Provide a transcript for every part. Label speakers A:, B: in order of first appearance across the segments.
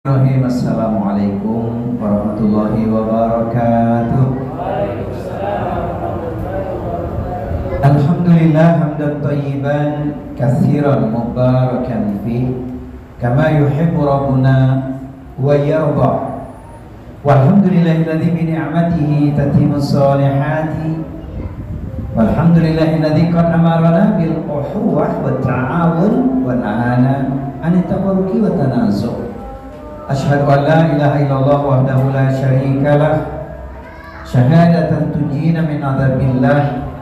A: Assalamualaikum warahmatullahi wabarakatuh. Alhamdulillah hamdan thayyiban katsiran mubarakan fi kama yuhibbu rabbuna wa yarda. Walhamdulillahilladzi bi ni'matihi tatimmus shalihati. Walhamdulillahilladzi qad amarna bil ukhuwah wat ta'awun wa nahana an tabarruki wa tanazu'. Asyhadu an la ilaha illallah wahdahu la syarika lah syahadatan tunjina min adzabillah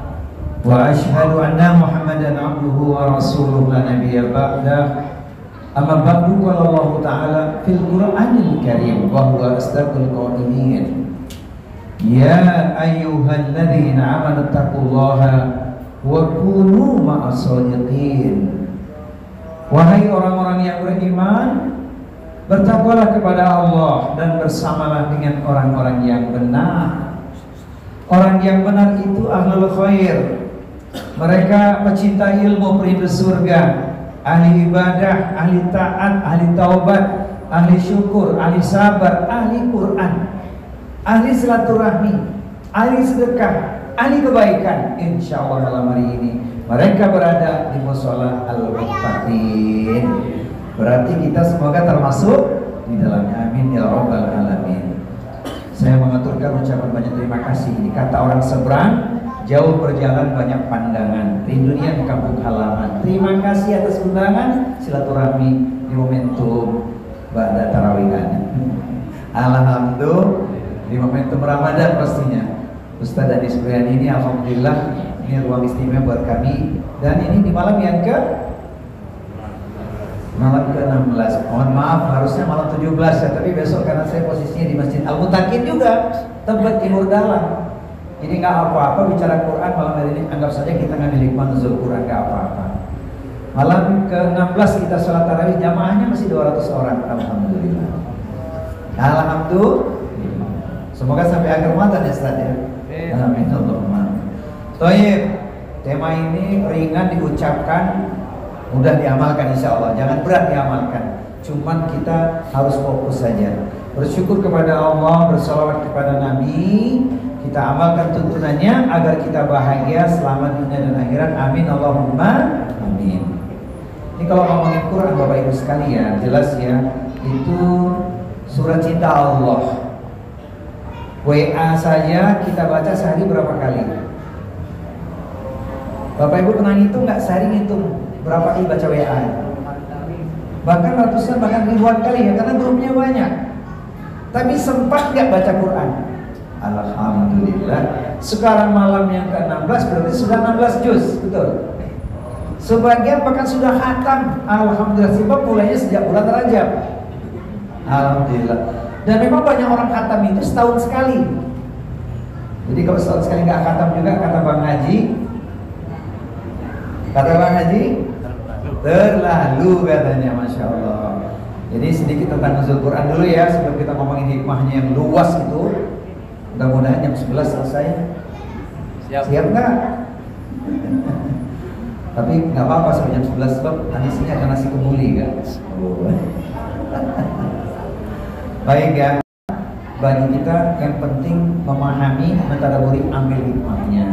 A: wa asyhadu anna Muhammadan abduhu wa rasuluhu la nabiyya ba'dah. Amma ba'du, qala Allah ta'ala fil Qur'anil Karim wa huwa asdaqul qailin. Ya ayyuhalladzina amanu taqullaha wa kunu ma'as shadiqin. Wahai orang-orang yang beriman, bertakwalah kepada Allah dan bersamalah dengan orang-orang yang benar. Orang yang benar itu ahlul khair. Mereka pecinta ilmu, perindu surga, ahli ibadah, ahli taat, ahli taubat, ahli syukur, ahli sabar, ahli Quran, ahli silaturahmi, ahli sedekah, ahli kebaikan. Insya Allah dalam hari ini mereka berada di mushola al-muttaqin. Berarti kita semoga termasuk di dalamnya. Amin ya rabbal alamin. Saya mengaturkan ucapan banyak terima kasih. Ini kata orang seberang, jauh berjalan banyak pandangan, rindunya di kampung halaman. Terima kasih atas undangan silaturahmi di momentum ba'da tarawihan. Alhamdulillah di momentum Ramadan pastinya. Ustaz Anies Briani ini alhamdulillah ini ruang istimewa buat kami, dan ini di malam yang malam ke-16, mohon maaf harusnya malam 17 ya, tapi besok karena saya posisinya di Masjid Al-Muttaqin juga, tempat timur dalam. Jadi nggak apa-apa bicara Quran malam hari ini, anggap saja kita ngambil hikmah nuzul Quran, nggak apa-apa. Malam ke-16 kita sholat tarawih, jamaahnya masih 200 orang, alhamdulillah. Alhamdulillah. Semoga sampai akhir Ramadan ya Ustaz ya. Amin Allahumma. Toyib, tema ini ringan diucapkan, mudah diamalkan insya Allah, jangan berat diamalkan. Cuman kita harus fokus saja, bersyukur kepada Allah, bersalawat kepada Nabi, kita amalkan tuntunannya agar kita bahagia selamat dunia dan akhirat. Amin Allahumma amin. Ini kalau ngomongin Quran Bapak Ibu sekalian, jelas ya, itu surat cinta Allah. WA saja kita baca sehari berapa kali? Bapak Ibu pernah ngitung nggak sehari ngitung berapa kali baca WA? Bahkan ratusan, bahkan ribuan kali ya, karena grupnya banyak. Tapi sempat nggak baca Quran? Alhamdulillah. Sekarang malam yang ke-16 berarti sudah 16 juz, betul? Sebagian bahkan sudah khatam. Alhamdulillah, sebab mulainya sejak bulan Rajab. Alhamdulillah. Dan memang banyak orang khatam itu setahun sekali. Jadi kalau setahun sekali nggak khatam juga, kata Bang Haji, terlalu katanya, Masya Allah. Jadi sedikit tentang nuzul Quran dulu ya, sebelum kita ngomongin hikmahnya yang luas itu. Mudah-mudahan jam 11 selesai. Siap nggak? Tapi nggak apa-apa sampai jam 11 sebab nanti sini ada nasi kembuli kan. Baik ya, bagi kita yang penting memahami, mentadaburi, ambil hikmahnya.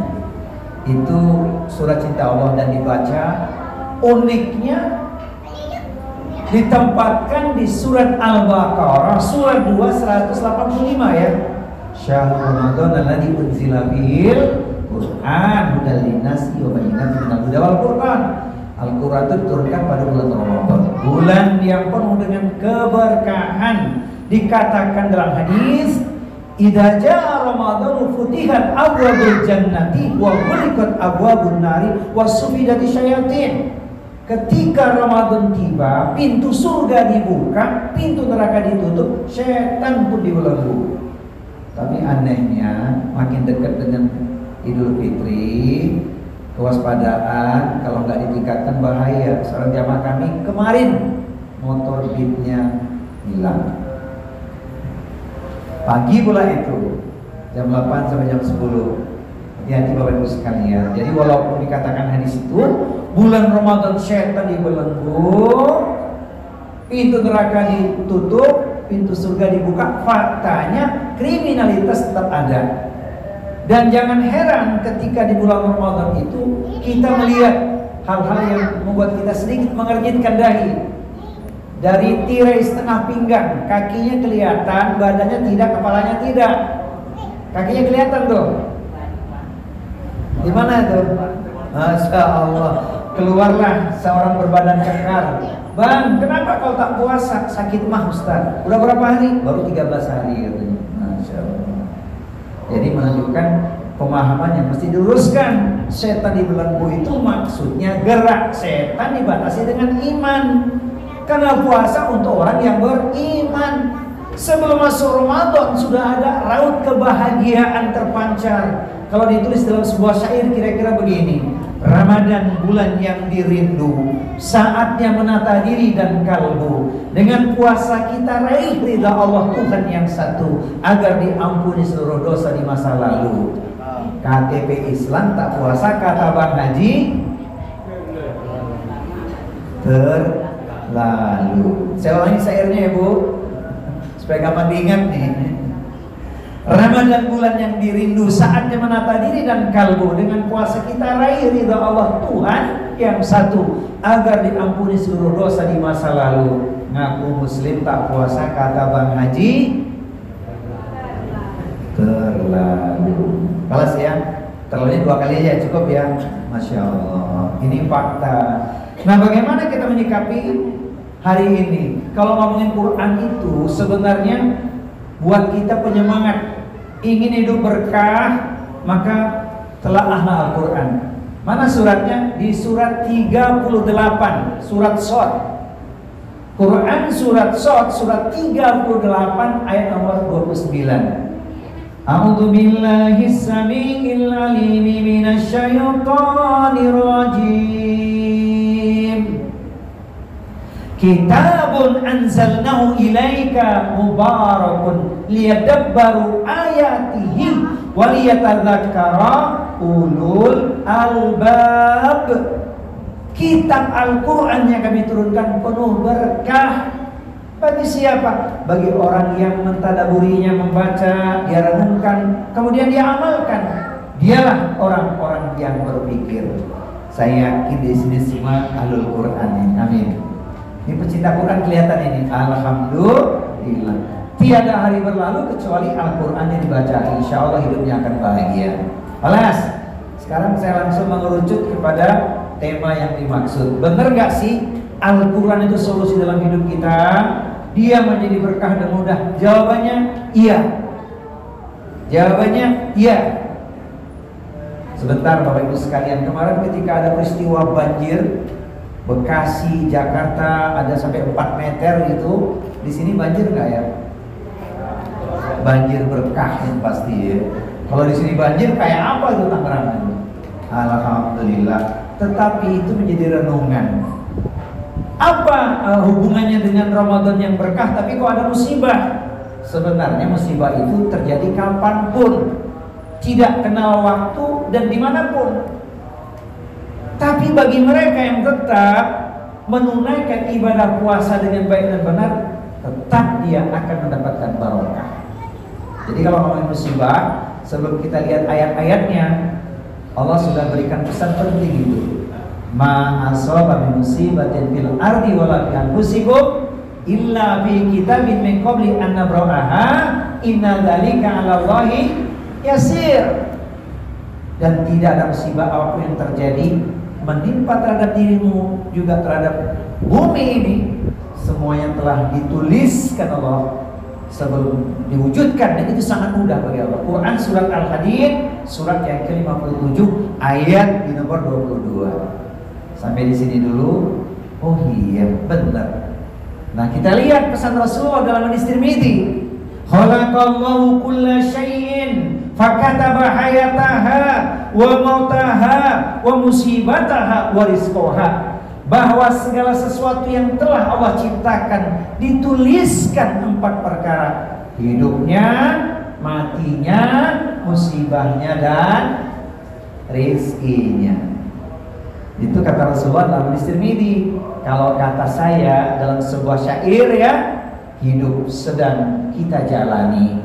A: Itu surat cinta Allah dan dibaca. Uniknya ditempatkan di surat Al-Baqarah surat 2 185 ya. Syahrul Ramadan alladzi unzila fihil Qur'an hudal linnasi wa bayyinatin minal huda wal Qur'an. Al-Qur'an itu diturunkan pada bulan Ramadan, bulan yang penuh dengan keberkahan. Dikatakan dalam hadis, idza jaa Ramadan futihat abwabul jannati wa ghuliqat abwabun nari wa sufidati syayatin. Ketika Ramadan tiba, pintu surga dibuka, pintu neraka ditutup, setan pun dibelenggu. Tapi anehnya, makin dekat dengan Idul Fitri, kewaspadaan kalau nggak ditingkatkan bahaya. Seorang jamaah kami kemarin motor beatnya hilang. Pagi pula itu, jam 8 sampai jam 10. Hati-hati Bapak Ibu sekalian. Jadi walaupun dikatakan hadis itu bulan Ramadan setan dibelenggu, pintu neraka ditutup, pintu surga dibuka, faktanya kriminalitas tetap ada. Dan jangan heran ketika di bulan Ramadan itu kita melihat hal-hal yang membuat kita sedikit mengernyitkan dahi. Dari tirai setengah pinggang, kakinya kelihatan, badannya tidak, kepalanya tidak. Kakinya kelihatan tuh. Di mana tuh? Masya Allah. Keluarlah seorang berbadan kekar. Bang, kenapa kau tak puasa? Sakit mah Ustaz. Udah berapa hari? Baru 13 hari katanya. Masya Allah. Jadi menunjukkan pemahaman yang mesti diluruskan. Setan di belenggu itu maksudnya gerak. Setan dibatasi dengan iman. Karena puasa untuk orang yang beriman. Sebelum masuk Ramadan sudah ada raut kebahagiaan terpancar. Kalau ditulis dalam sebuah syair kira-kira begini: Ramadan bulan yang dirindu, saatnya menata diri dan kalbu. Dengan puasa kita raih ridha Allah Tuhan yang satu, agar diampuni seluruh dosa di masa lalu. KTP Islam tak puasa, kata Bang Haji, terlalu. Saya ulangi syairnya ya Bu, supaya gampang diingat nih. Ramadan bulan yang dirindu, saatnya menata diri dan kalbu. Dengan puasa kita raih ridha Allah Tuhan yang satu, agar diampuni seluruh dosa di masa lalu. Ngaku muslim tak puasa, kata Bang Haji, terlalu. Balas ya, terlalu 2 kali aja cukup ya. Masya Allah, ini fakta. Nah, bagaimana kita menyikapi hari ini? Kalau ngomongin Quran itu sebenarnya buat kita penyemangat. Ingin hidup berkah, maka telaahlah Al-Quran. Mana suratnya? Di surat 38, surat Shad. Quran surat Shad, surat 38 ayat nomor 29. A'udzu billahi samii'il 'aliim minasyaitonir rajiim. Kitabun anzalnahu ilaika mubarakun liyadabbaru ayatihi wa liyatadzakkara ulul albab. Kitab Al-Quran yang kami turunkan penuh berkah. Bagi siapa? Bagi orang yang mentadaburinya, membaca, dia renungkan, kemudian dia amalkan. Dialah orang-orang yang berpikir. Saya yakin di sini semua ahlul Quran ini. Amin. Ini pecinta Quran kelihatan ini. Alhamdulillah. Tiada hari berlalu kecuali Al-Quran yang dibaca. Insya Allah hidupnya akan bahagia. Alas, sekarang saya langsung mengerucut kepada tema yang dimaksud. Benar gak sih Al-Quran itu solusi dalam hidup kita? Dia menjadi berkah dan mudah? Jawabannya iya. Jawabannya iya. Sebentar Bapak Ibu sekalian, kemarin ketika ada peristiwa banjir Bekasi, Jakarta, ada sampai 4 meter gitu. Di sini banjir nggak ya? Banjir berkah yang pasti ya. Kalau di sini banjir kayak apa itu Tangerang? Alhamdulillah. Tetapi itu menjadi renungan. Apa hubungannya dengan Ramadan yang berkah? Tapi kok ada musibah? Sebenarnya musibah itu terjadi kapanpun, tidak kenal waktu dan dimanapun. Tapi bagi mereka yang tetap menunaikan ibadah puasa dengan baik dan benar, tetap dia akan mendapatkan barokah. Jadi kalau ngomongin musibah, sebelum kita lihat ayat-ayatnya, Allah sudah berikan pesan penting itu. Ma asaba min musibatin fil ardi wala fi anfusikum illa fi kitabin min qabli an nabra'aha inna dzalika 'ala Allahi yasir. Dan tidak ada musibah apapun yang terjadi menimpa terhadap dirimu juga terhadap bumi ini, semuanya telah dituliskan Allah sebelum diwujudkan, dan itu sangat mudah bagi Allah. Quran surat Al-Hadid surat yang ke-57 ayat di nomor 22. Sampai di sini dulu. Oh iya, benar. Nah, kita lihat pesan Rasulullah dalam hadis Tirmidzi. Khalaqallahu kulla syai'in fakataba hayataha wa mautaha wa musibataha wa rizqaha. Bahwa segala sesuatu yang telah Allah ciptakan dituliskan 4 perkara: hidupnya, matinya, musibahnya, dan rizkinya. Itu kata Rasulullah dalam hadis Tirmidzi. Kalau kata saya dalam sebuah syair ya, hidup sedang kita jalani.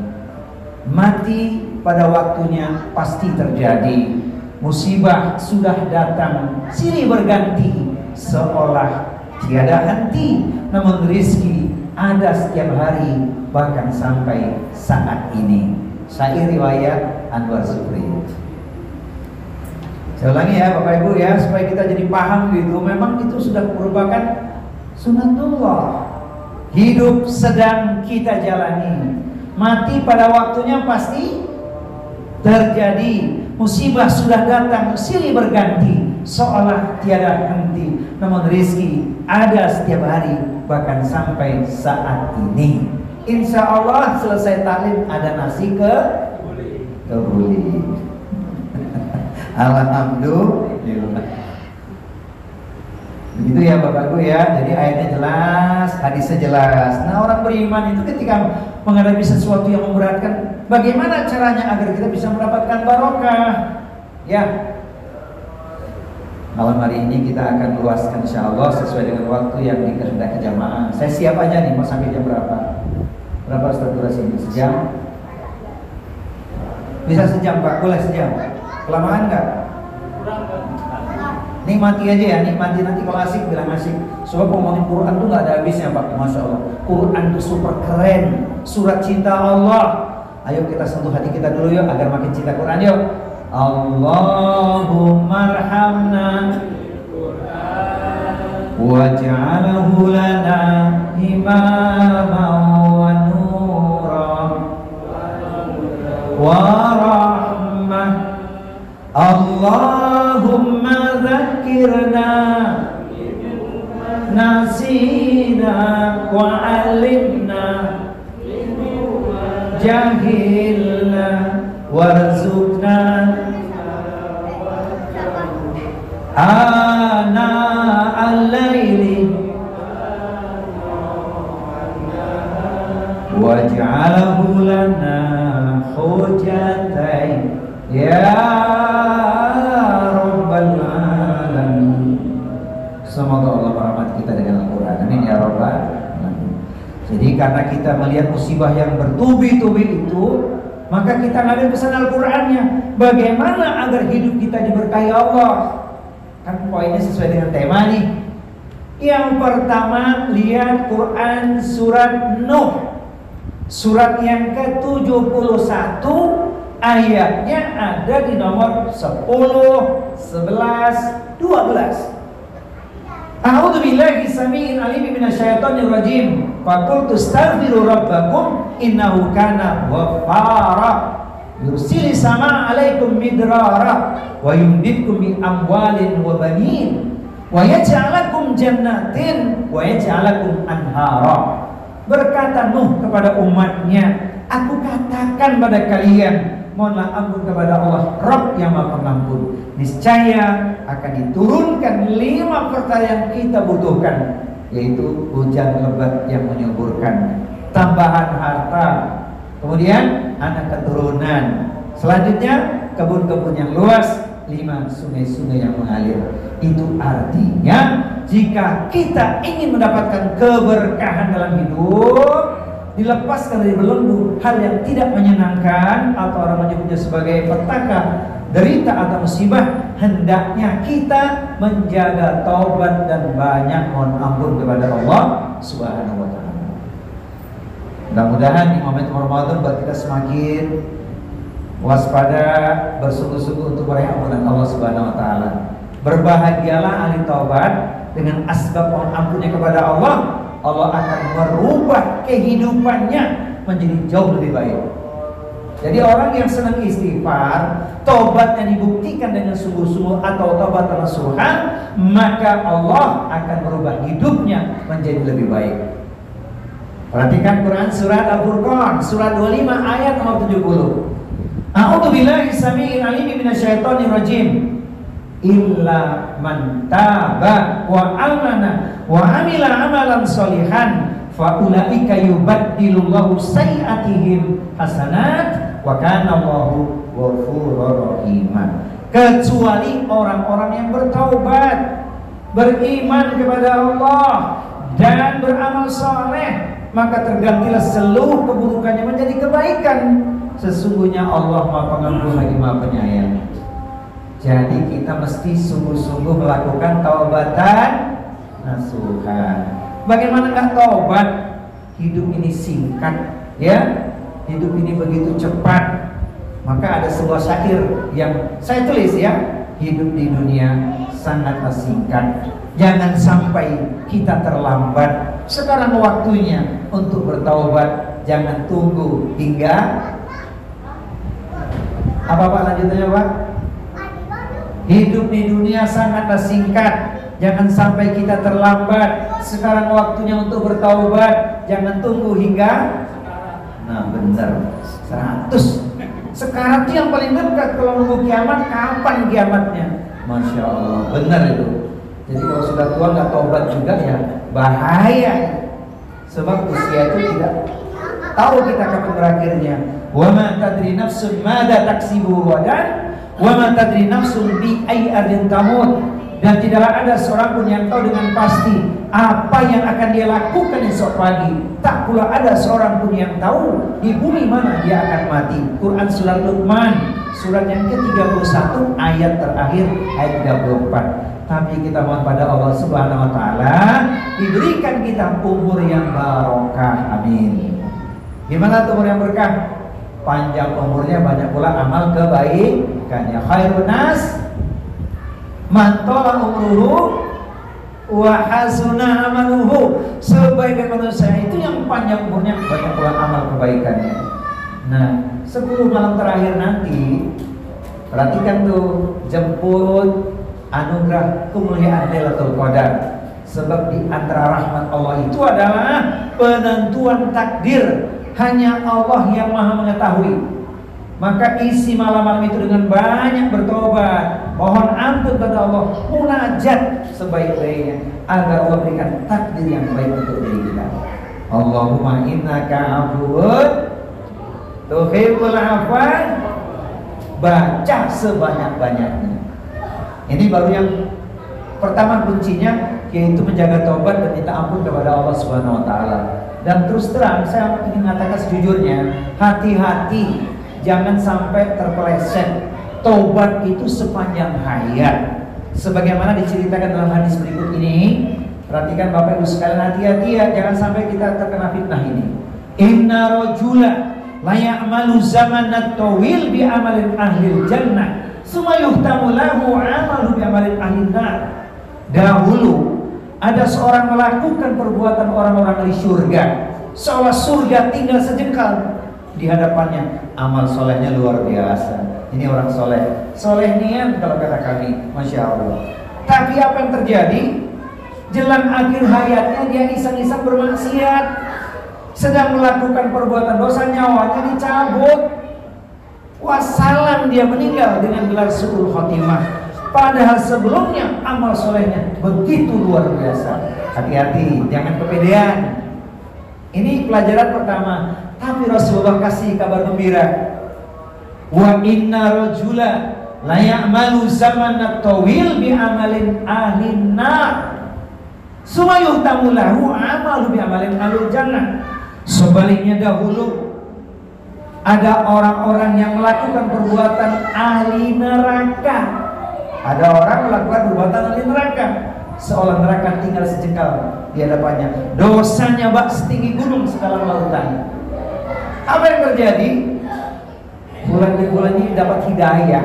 A: Mati pada waktunya pasti terjadi. Musibah sudah datang silih berganti, seolah tiada henti. Namun rizki ada setiap hari, bahkan sampai saat ini. Syair riwayat Anwar Zuhri. Saya ulangi ya Bapak Ibu ya, supaya kita jadi paham gitu. Memang itu sudah merupakan sunatullah. Hidup sedang kita jalani. Mati pada waktunya pasti terjadi. Musibah sudah datang silih berganti, seolah tiada henti. Namun rizki ada setiap hari, bahkan sampai saat ini. Insya Allah selesai taklim ada nasi kebuli. Alhamdulillah. Begitu ya Bapak Ibu ya. Jadi ayatnya jelas, hadisnya jelas. Nah, orang beriman itu ketika menghadapi sesuatu yang memberatkan, bagaimana caranya agar kita bisa mendapatkan barokah? Ya. Malam hari ini kita akan luaskan insyaallah sesuai dengan waktu yang dikehendaki jamaah. Saya siap aja nih, mau sampai jam berapa? Berapa Ustaz durasinya? Sejam? Bisa sejam Pak? Boleh sejam? Kelamaan nggak? Nikmati aja ya, nikmati, nanti kalau asik bilang asik. Sebab ngomongin Quran tuh nggak ada habisnya Pak, Masya Allah. Quran tuh super keren, surat cinta Allah. Ayo kita sentuh hati kita dulu yuk, agar makin cinta Quran yuk. Allahumma arhamna waj'alhu lana imaman wa nuran wa rahmah. Allahumma dzakirna nasina wa alimna jahilna warzuqna ana al-laili waj'alhu lana hujatain ya Rabbal Alamin. Semoga Allah merahmati kita dengan Al-Quran. Amin ya Rabbal Alamin. Jadi karena kita melihat musibah yang bertubi-tubi itu, maka kita ngambil pesan Al-Qurannya. Bagaimana agar hidup kita diberkahi Allah? Kan poinnya sesuai dengan tema nih. Yang pertama, lihat Quran surat Nuh, surat yang ke-71, ayatnya ada di nomor 10, 11, 12. A'udzu billahi samii'il 'aliim minasyaitonir rajiim. Faqultu astaghfiru rabbakum innahu kana ghaffara. Yursilis samaa'a 'alaikum midrara wa yumdidkum bi amwalin wa banin wa yaj'al lakum jannatin wa yaj'al lakum anhara. Berkata Nuh kepada umatnya, aku katakan pada kalian, mohonlah ampun kepada Allah Rabb yang Maha Pengampun. Niscaya akan diturunkan 5 perkara yang kita butuhkan, yaitu hujan lebat yang menyuburkan, tambahan harta, kemudian anak keturunan, selanjutnya kebun-kebun yang luas, 5 sungai-sungai yang mengalir. Itu artinya jika kita ingin mendapatkan keberkahan dalam hidup, dilepaskan dari belenggu hal yang tidak menyenangkan atau orang menyebutnya sebagai petaka, derita atau musibah, hendaknya kita menjaga taubat dan banyak mohon ampun kepada Allah Subhanahu wa taala. Mudah-mudahan di momentum Ramadan buat kita semakin waspada, bersungguh-sungguh untuk meraih ampunan Allah Subhanahu wa taala. Berbahagialah ahli taubat dengan asbab mohon ampunnya kepada Allah. Allah akan merubah kehidupannya menjadi jauh lebih baik. Jadi orang yang senang istighfar, taubatnya dibuktikan dengan sungguh-sungguh atau taubat nasuhan, maka Allah akan merubah hidupnya menjadi lebih baik. Perhatikan Quran surat Al-Furqan surat 25 ayat nomor 70. A'udzu billahi samii'il 'aliim minasyaitonir rajim. Illa man taba wa amana wa amila amalan sholihan fa ulaika yubaddilullahu sayyi'atihim hasanat wa kana Allahu ghafurur rahim. Kecuali orang-orang yang bertaubat, beriman kepada Allah dan beramal saleh, maka tergantilah seluruh keburukannya menjadi kebaikan. Sesungguhnya Allah Maha Pengampun lagi Maha Penyayang. Jadi kita mesti sungguh-sungguh melakukan taubatan nasuha. Bagaimana nggak taubat? Hidup ini singkat, ya. Hidup ini begitu cepat. Maka ada sebuah syair yang saya tulis, ya. Hidup di dunia sangatlah singkat. Jangan sampai kita terlambat. Sekarang waktunya untuk bertaubat. Jangan tunggu hingga apa Pak lanjutannya Pak? Hidup di dunia sangatlah singkat. Jangan sampai kita terlambat. Sekarang waktunya untuk bertaubat. Jangan tunggu hingga. Nah benar 100. Sekarang itu yang paling dekat. Kalau nunggu kiamat, kapan kiamatnya? Masya Allah, benar itu. Jadi kalau sudah tua nggak taubat juga ya bahaya. Sebab usia itu tidak tahu kita kapan berakhirnya. Wa ma tadri nafsun madza taksibu ghadan wa ma tadri nafsun bi ayyi ardin tamut. Dan tidaklah ada seorang pun yang tahu dengan pasti apa yang akan dia lakukan esok pagi. Tak pula ada seorang pun yang tahu di bumi mana dia akan mati. Quran Surah Luqman, surat yang ke-31 ayat terakhir, ayat 34. Tapi kita mohon pada Allah Subhanahu wa taala diberikan kita umur yang barokah. Amin. Gimana tuh umur yang berkah? Panjang umurnya, banyak pula amal kebaikannya. Khairun nas man tala umruhu wa hasuna amaluhu. Sebaik manusia itu yang panjang umurnya, banyak pula amal kebaikannya. Nah, 10 malam terakhir nanti perhatikan tuh, jemput anugerah kemuliaan Lailatul Qadar. Sebab di antara rahmat Allah itu adalah penentuan takdir. Hanya Allah yang maha mengetahui. Maka isi malam-malam itu dengan banyak bertobat, mohon ampun kepada Allah, munajat sebaik-baiknya agar Allah berikan takdir yang baik untuk diri kita. Allahumma innaka afuwwun tuhibbul afwa. Baca sebanyak-banyaknya. Ini baru yang pertama kuncinya, yaitu menjaga taubat dan minta ampun kepada Allah Subhanahu wa taala. Dan terus terang saya ingin mengatakan sejujurnya, hati-hati jangan sampai terpeleset. Taubat itu sepanjang hayat. Sebagaimana diceritakan dalam hadis berikut ini. Perhatikan Bapak Ibu sekalian, hati-hati ya, jangan sampai kita terkena fitnah ini. Inna rajula la ya'malu zamanat tawil bi amalin ahlil jannah summa yuhtamu lahu amalu bi amalin ahlin nar. Dahulu ada seorang melakukan perbuatan orang-orang di surga, seolah surga tinggal sejengkal di hadapannya. Amal solehnya luar biasa. Ini orang soleh, soleh niat kalau kata kami, masya Allah. Tapi apa yang terjadi? Jelang akhir hayatnya dia iseng-iseng bermaksiat, sedang melakukan perbuatan dosa, nyawanya dicabut. Wassalam, dia meninggal dengan gelar su'ul khotimah. Padahal sebelumnya amal solehnya begitu luar biasa. Hati-hati, jangan kepedean. Ini pelajaran pertama. Tapi Rasulullah kasih kabar gembira. Wa inna rajula la ya'malu zamanat tawil bi amalin ahlin nar summa yuhtamu lahu amalu bi amalin ahlil jannah. Sebaliknya dahulu ada orang-orang yang melakukan perbuatan ahli neraka. Ada orang melakukan perbuatan ahli neraka, seolah neraka tinggal sejengkal di hadapannya. Dosanya bak setinggi gunung sedalam lautan. Apa yang terjadi? Bulan ini dapat hidayah,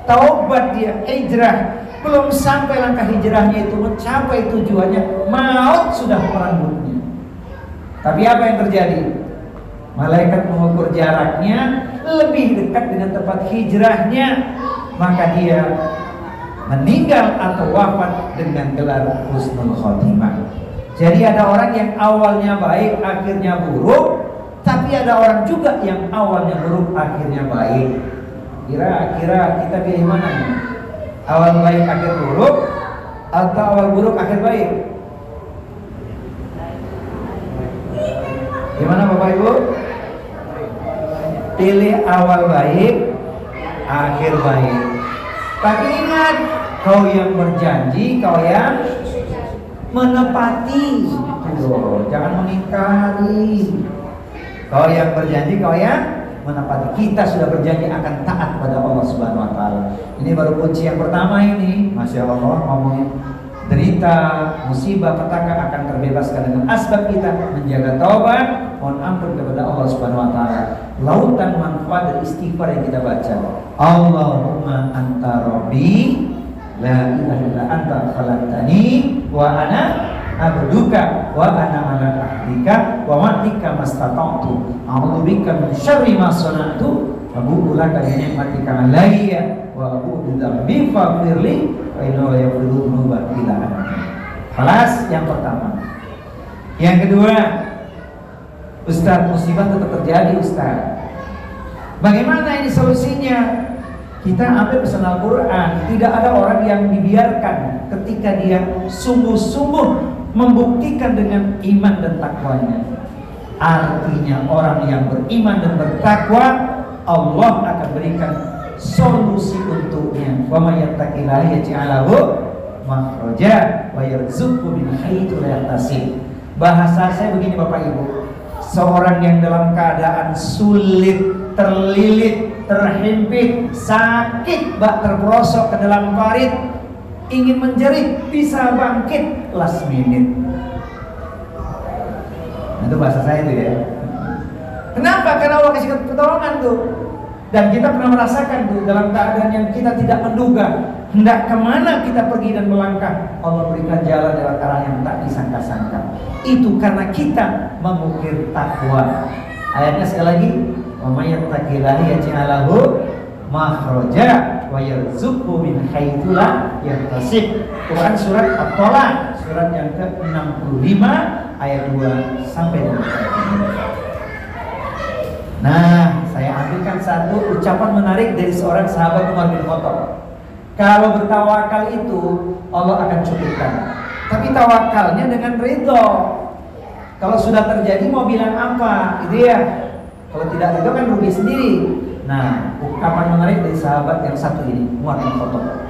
A: taubat dia, hijrah. Belum sampai langkah hijrahnya itu mencapai tujuannya, maut sudah merenggut. Tapi apa yang terjadi? Malaikat mengukur jaraknya lebih dekat dengan tempat hijrahnya, maka dia meninggal atau wafat dengan gelar husnul khotimah. Jadi ada orang yang awalnya baik akhirnya buruk, tapi ada orang juga yang awalnya buruk akhirnya baik. Kira-kira kita pilih mana nih? Awal baik akhir buruk atau awal buruk akhir baik? Gimana Bapak Ibu? Pilih awal baik akhir baik. Tapi ingat, kau yang berjanji, kau yang menepati. loh, jangan mengingkari. Kau yang berjanji, kau yang menepati. Kita sudah berjanji akan taat pada Allah Subhanahu wa taala. Ini baru kunci yang pertama ini. Masya Allah, ngomongin derita, musibah, petaka akan terbebaskan dengan asbab kita menjaga taubat, mohon ampun kepada Allah Subhanahu wa taala. Lautan manfaat dan istighfar yang kita baca. Allahumma anta rabbi la ilaha illa anta khalaqtani wa ana abduka wa ana ala ahdika wa wa'dika mastata'tu a'udzu bika min syarri ma sana'tu wa abu'u laka bi ni'matika 'alayya wa abu'u bi dzambi faghfirli wa innahu la yaghfiru dzunuba illa anta. Kelas yang pertama. Yang kedua, Ustaz, musibah tetap terjadi, Ustaz. Bagaimana ini solusinya? Kita ambil pesan Al-Quran. Tidak ada orang yang dibiarkan ketika dia sungguh-sungguh membuktikan dengan iman dan takwanya. Artinya orang yang beriman dan bertakwa, Allah akan berikan solusi untuknya. Wa may yattaqillaha yaj'al lahu makhraja wa yarzuqhu min haitsu la yahtasib. Bahasa saya begini Bapak Ibu. Seorang yang dalam keadaan sulit, terlilit, terhimpit, sakit, bak terperosok ke dalam parit, ingin menjerit, bisa bangkit last minute. Itu bahasa saya itu ya. Kenapa? Karena Allah kasih pertolongan tuh. Dan kita pernah merasakan tuh dalam keadaan yang kita tidak menduga, hendak kemana kita pergi dan melangkah, Allah berikan jalan lewat arah yang tak disangka-sangka. Itu karena kita mengukir takwa. Ayatnya sekali lagi, wa may yattaqillaha yaj'al lahu makhraja wa yarzuqhu min haitsu la yahtasib. Quran surat At-Thalaq, surat yang ke-65 ayat 2 sampai 4. Nah, saya ambilkan satu ucapan menarik dari seorang sahabat Umar bin Khattab. Kalau bertawakal itu Allah akan cukupkan. Tapi tawakalnya dengan ridho. Kalau sudah terjadi mau bilang apa? Gitu ya. Kalau tidak ridho kan rugi sendiri. Nah, ucapan menarik dari sahabat yang satu ini, Umar bin Khattab.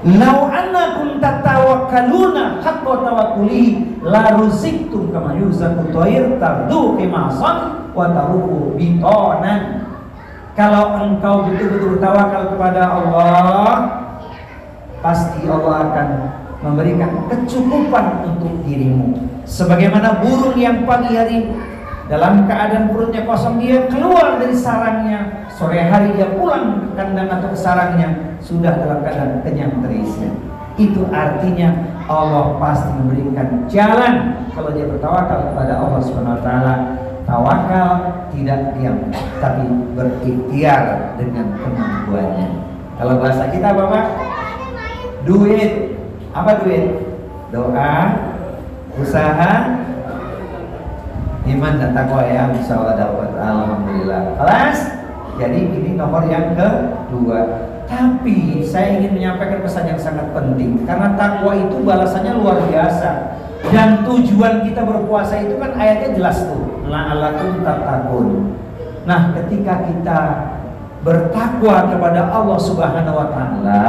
A: Lau annakum tatawakkaluna haqqa tawakkuli la ruziktum kama yuzakku thair tardu khimasan wa taruhu bitonan. Kalau engkau betul-betul bertawakal kepada Allah, pasti Allah akan memberikan kecukupan untuk dirimu. Sebagaimana burung yang pagi hari dalam keadaan perutnya kosong, dia keluar dari sarangnya, sore hari dia pulang ke kandang atau ke sarangnya, sudah dalam keadaan kenyang terisi. Itu artinya Allah pasti memberikan jalan kalau dia bertawakal kepada Allah Subhanahu wa taala. Tawakal tidak diam, tapi berikhtiar dengan kemampuannya. Kalau bahasa kita Bapak, duit. Apa duit? Doa, usaha, iman dan takwa ya, insya Allah dapat. Alhamdulillah. Kelas. Jadi ini nomor yang kedua. Tapi saya ingin menyampaikan pesan yang sangat penting, karena takwa itu balasannya luar biasa. Dan tujuan kita berpuasa itu kan ayatnya jelas tuh, la'allakum tattaqun. Nah, ketika kita bertakwa kepada Allah Subhanahu wa taala,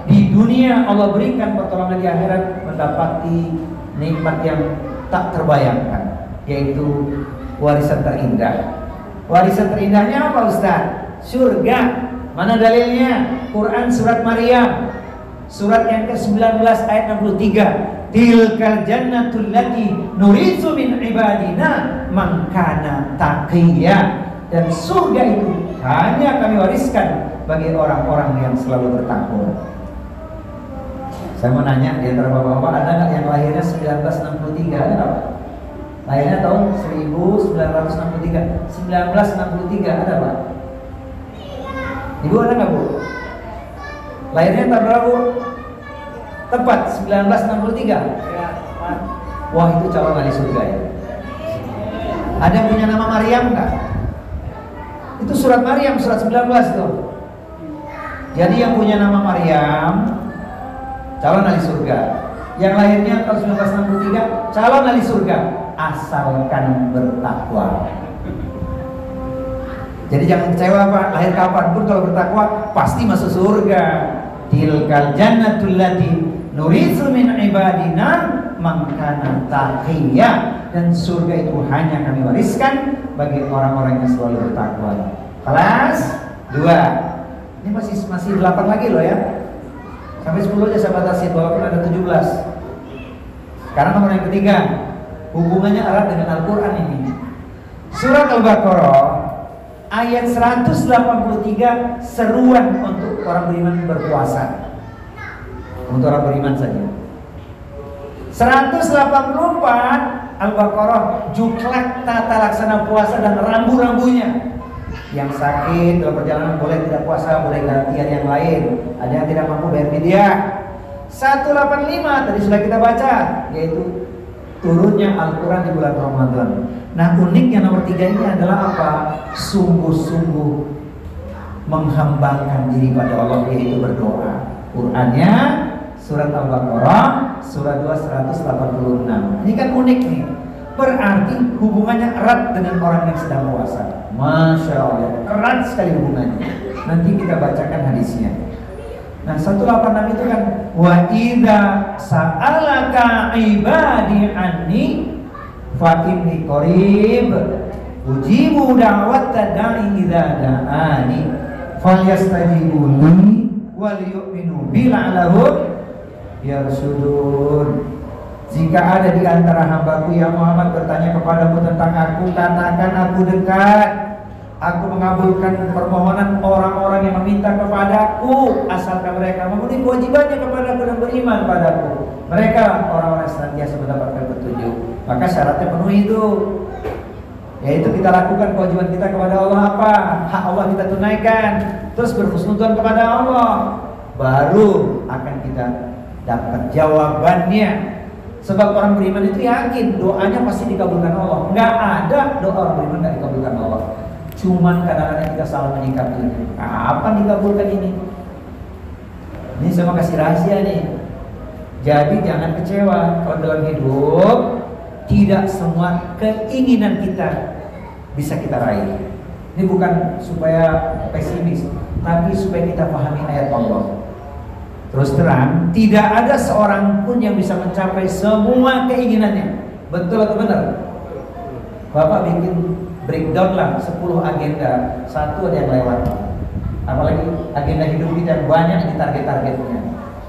A: di dunia Allah berikan pertolongan, di akhirat mendapati nikmat yang tak terbayangkan, yaitu warisan terindah. Warisan terindahnya apa Ustaz? Surga. Mana dalilnya? Quran surat Maryam, surat yang ke-19 ayat 63. Tilkal jannatul lati nuritsu min ibadina man kana taqiyya. Dan surga itu hanya kami wariskan bagi orang-orang yang selalu bertakwa. Saya mau nanya di antara bapak-bapak, ada nggak yang lahirnya 1963? Ada nggak? Lahirnya tahun 1963. 1963 ada Pak? Ibu ada nggak Bu? Lahirnya tahun berapa Bu? Tepat 1963. Wah, itu calon ahli surga ya. Ada yang punya nama Maryam nggak? Itu surat Maryam, surat 19 tuh. Jadi yang punya nama Maryam calon ahli surga. Yang lahirnya tahun 1963 calon ahli surga, asalkan bertakwa. Jadi jangan kecewa Pak, lahir kapanpun kalau bertakwa pasti masuk surga. Tilkal jannatul lati nuritsu min ibadina man kana taqiyya, dan surga itu hanya kami wariskan bagi orang-orang yang selalu bertakwa. Kelas 2. Ini masih 8 lagi loh ya. Sampai 10 aja saya batasi, walaupun ada 17. Sekarang nomor yang ketiga, hubungannya erat dengan Al-Quran ini. Surat Al-Baqarah ayat 183, seruan untuk orang beriman berpuasa. Untuk orang beriman saja. 184 Al-Baqarah, juklak tata laksana puasa dan rambu-rambunya. Yang sakit dalam perjalanan boleh tidak puasa, boleh gantian yang lain. Ada yang tidak mampu bayar fidyah. 185 tadi sudah kita baca, yaitu turunnya Al-Quran di bulan Ramadan. Nah, uniknya nomor 3 ini adalah apa? Sungguh-sungguh menghambakan diri pada Allah, yaitu berdoa. Qurannya surat Al-Baqarah surat 2 186. Ini kan unik nih. Berarti hubungannya erat dengan orang yang sedang puasa. Masya Allah, erat sekali hubungannya. Nanti kita bacakan hadisnya. Nah, 186 itu kan, wa idza sa'alaka ibadi anni fa inni qarib ujibu da'wata da'i idza da'ani falyastajibu li wal yu'minu bi la'allahum yarsudun. Jika ada di antara hambaku ya Muhammad bertanya kepadamu tentang aku, katakan aku dekat. Aku mengabulkan permohonan orang-orang yang meminta kepadaku, asalkan mereka memenuhi kewajibannya kepadaku dan beriman padaku. Mereka orang-orang yang senantiasa mendapatkan petunjuk. Maka syaratnya penuhi itu, yaitu kita lakukan kewajiban kita kepada Allah apa? Hak Allah kita tunaikan, terus berhusnudzon kepada Allah, baru akan kita dapat jawabannya. Sebab orang beriman itu yakin doanya pasti dikabulkan Allah. Nggak ada doa orang beriman nggak dikabulkan Allah. Cuman kadang-kadang kita salah menyikapinya. Kapan dikabulkan ini? Ini saya mau kasih rahasia nih. Jadi jangan kecewa kalau dalam hidup tidak semua keinginan kita bisa kita raih. Ini bukan supaya pesimis, tapi supaya kita pahami ayat Allah. Terus terang, tidak ada seorang pun yang bisa mencapai semua keinginannya. Betul atau benar? Bapak bikin breakdown lah 10 agenda, satu ada yang lewat. Apalagi agenda hidup kita yang banyak di target-targetnya.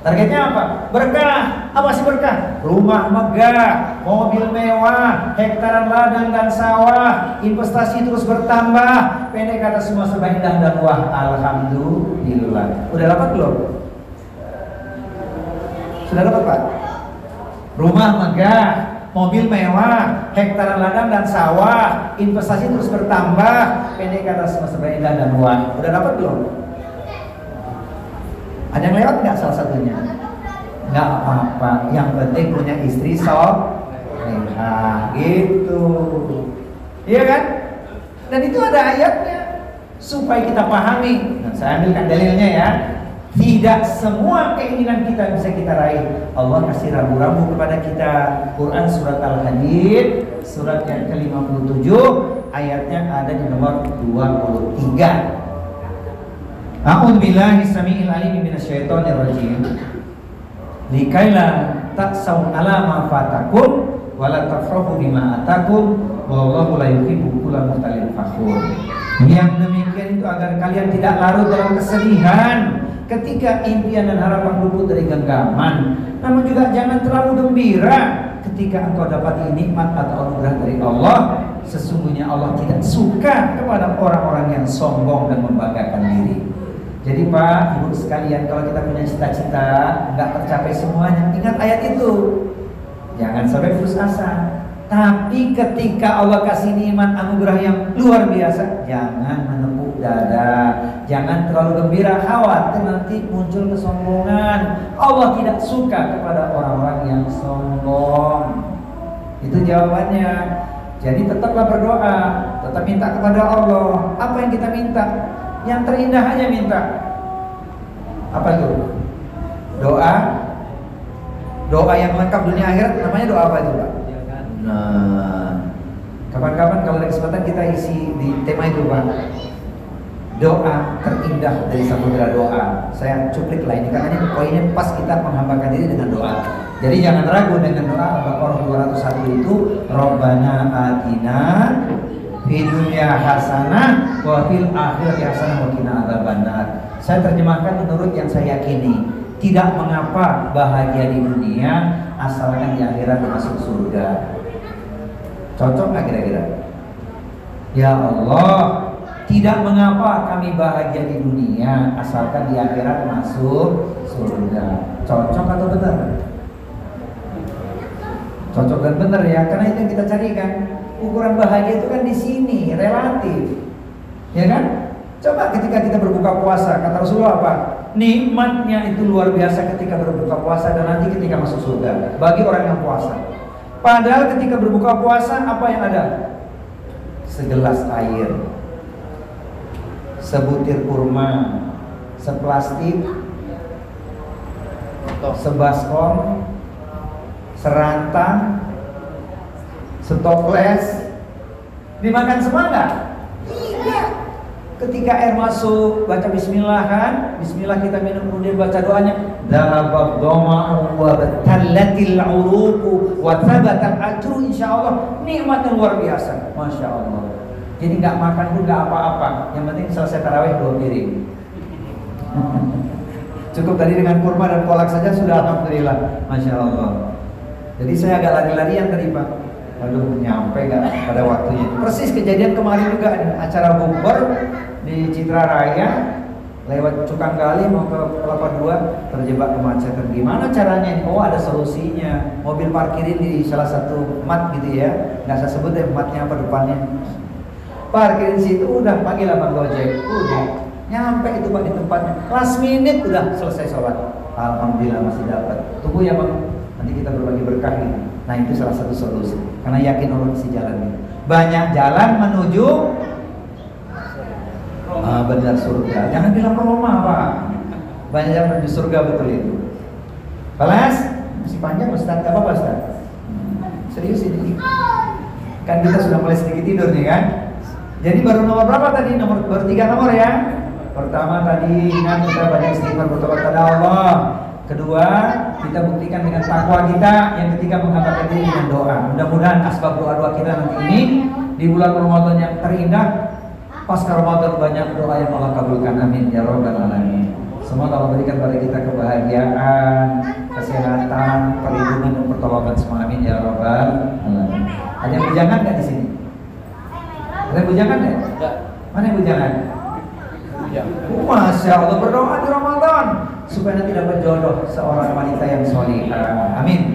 A: Targetnya apa? Berkah. Apa sih berkah? Rumah megah, mobil mewah, hektaran ladang dan sawah, investasi terus bertambah. Pendek kata semua serba indah dan wah. Alhamdulillah. Udah dapat belum? Sudah dapat Pak? Rumah megah, mobil mewah, hektaran ladang dan sawah, investasi terus bertambah, pendek kata semua serba indah dan wah. Udah dapat belum? Ada yang lewat nggak salah satunya? Nggak apa-apa, yang penting punya istri solehah gitu. Iya kan? Dan itu ada ayatnya supaya kita pahami. Nah, saya ambilkan dalilnya ya. Tidak semua keinginan kita bisa kita raih. Allah kasih rambu-rambu kepada kita. Quran surat Al-Hadid surat yang ke-57 ayatnya ada di nomor 23. A'udzubillahi samiil alim minasyaitonir rajim. Likaila ta'saw ala ma fatakum wa la tafrahu bima atakum wallahu la yuhibbu kulla mukhtalin fakhur. Yang demikian itu agar kalian tidak larut dalam kesedihan ketika impian dan harapan luput dari genggaman, namun juga jangan terlalu gembira ketika engkau dapati nikmat atau anugerah dari Allah. Sesungguhnya Allah tidak suka kepada orang-orang yang sombong dan membanggakan diri. Jadi Pak, Ibu sekalian, kalau kita punya cita-cita nggak tercapai semuanya, ingat ayat itu. Jangan sampai putus asa. Tapi ketika Allah kasih nikmat anugerah yang luar biasa, jangan menepuk dada, jangan terlalu gembira, khawatir nanti muncul kesombongan. Allah tidak suka kepada orang-orang yang sombong. Itu jawabannya. Jadi tetaplah berdoa, tetap minta kepada Allah. Apa yang kita minta? Yang terindah aja minta. Apa itu? Doa yang lengkap dunia akhirat, namanya doa apa itu Pak? Nah, kapan-kapan kalau ada kesempatan kita isi di tema itu Pak. doa terindah dari samudera doa. Saya cuplik lah ini karena ini poinnya pas kita menghambakan diri dengan doa. Jadi jangan ragu dengan doa. Al-Baqarah 201 itu Rabbana atina fid dunya hasanah wa fil akhirati hasanah wa qina adzabannar. Saya terjemahkan menurut yang saya yakini. Tidak mengapa bahagia di dunia asalkan di akhirat masuk surga. Cocok nggak kira-kira? Ya Allah, tidak mengapa kami bahagia di dunia asalkan di akhirat masuk surga. Cocok atau benar? Cocok dan benar ya, karena itu yang kita carikan. Ukuran bahagia itu kan di sini, relatif. Ya kan? Coba ketika kita berbuka puasa, kata Rasulullah apa? Nikmatnya itu luar biasa ketika berbuka puasa dan nanti ketika masuk surga bagi orang yang puasa. Padahal ketika berbuka puasa apa yang ada? Segelas air, sebutir kurma, seplastik, sebaskom, serantang, setoples. Dimakan semua enggak? Tidak. Ketika air masuk, baca bismillah kan? Bismillah kita minum, kemudian baca doanya. Dhahabad dhama'u wa batallatil 'uruqu wa thabatal ajru insyaallah. Nikmatnya luar biasa. Masya Allah. Jadi nggak makan pun nggak apa-apa. Yang penting selesai tarawih 2 piring. Cukup tadi dengan kurma dan kolak saja sudah alhamdulillah. Masya Allah. Jadi saya agak lari-larian tadi Pak. Aduh, nyampe nggak pada waktunya. Persis kejadian kemarin juga ada acara bukber di Citra Raya, lewat Cukang Gali mau ke Kelapa II, terjebak kemacetan. Gimana caranya? Oh, ada solusinya. Mobil parkirin di salah satu mat gitu ya. Nggak saya sebut deh matnya apa depannya. Parkirin situ, udah panggil abang Gojek. Udah nyampe itu Pak di tempatnya. Last minute udah selesai sholat. Alhamdulillah masih dapat. Tunggu ya Bang. Nanti kita berbagi berkah gitu. Nah itu salah satu solusi. Karena yakin orang isi jalan ini. Banyak jalan menuju benar surga. Jangan bilang Roma Pak. Banyak jalan menuju surga, betul itu. Balas? Masih panjang Ustaz, gak apa-apa Ustaz. Serius ini. Kan kita sudah mulai sedikit tidur nih kan. Jadi baru nomor berapa tadi? Baru 3 nomor ya. Pertama tadi ingat kita banyak istighfar bertobat kepada Allah. Kedua, kita buktikan dengan takwa kita. Yang ketiga, menghambakan diri dengan doa. Mudah-mudahan asbab doa-doa kita nanti ini di bulan Ramadan yang terindah, pasca Ramadan banyak doa yang Allah kabulkan. Amin ya rabbal alamin. Semoga Allah berikan pada kita kebahagiaan, kesehatan, perlindungan dan pertolongan semua. Amin ya rabbal alamin. Ada yang bujangan nggak di sini? Ada yang bujangan nggak? Mana yang bujangan? Ya. Masya Allah, berdoa di Ramadan supaya nanti dapat jodoh seorang wanita yang solihah. Amin.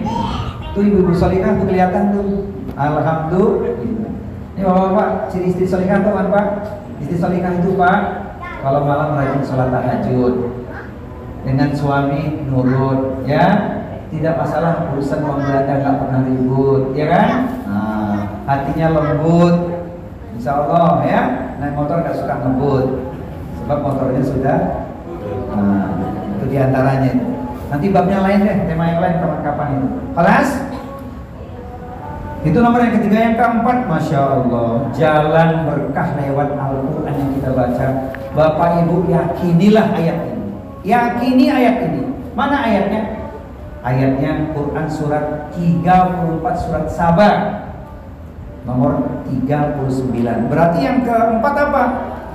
A: Tuh ibu-ibu solihah tuh kelihatan tuh. Alhamdulillah. Ini bapak-bapak, ciri istri solihah tuh kan Pak? Istri solihah itu Pak, kalau malam rajin sholat tahajud, dengan suami nurut, ya, tidak masalah urusan uang belanja nggak pernah ribut, ya kan? Nah, hatinya lembut, insya Allah ya. Naik motor nggak suka ngebut. Sebab motornya sudah, itu diantaranya itu. Nanti babnya lain deh, tema yang lain kapan-kapan itu. Kelas? Itu nomor yang ketiga. Yang keempat, Masya Allah, jalan berkah lewat Al-Quran yang kita baca. Bapak Ibu yakinilah ayat ini. Yakini ayat ini. Mana ayatnya? Ayatnya Quran surat 34 surat Saba nomor 39. Berarti yang keempat apa?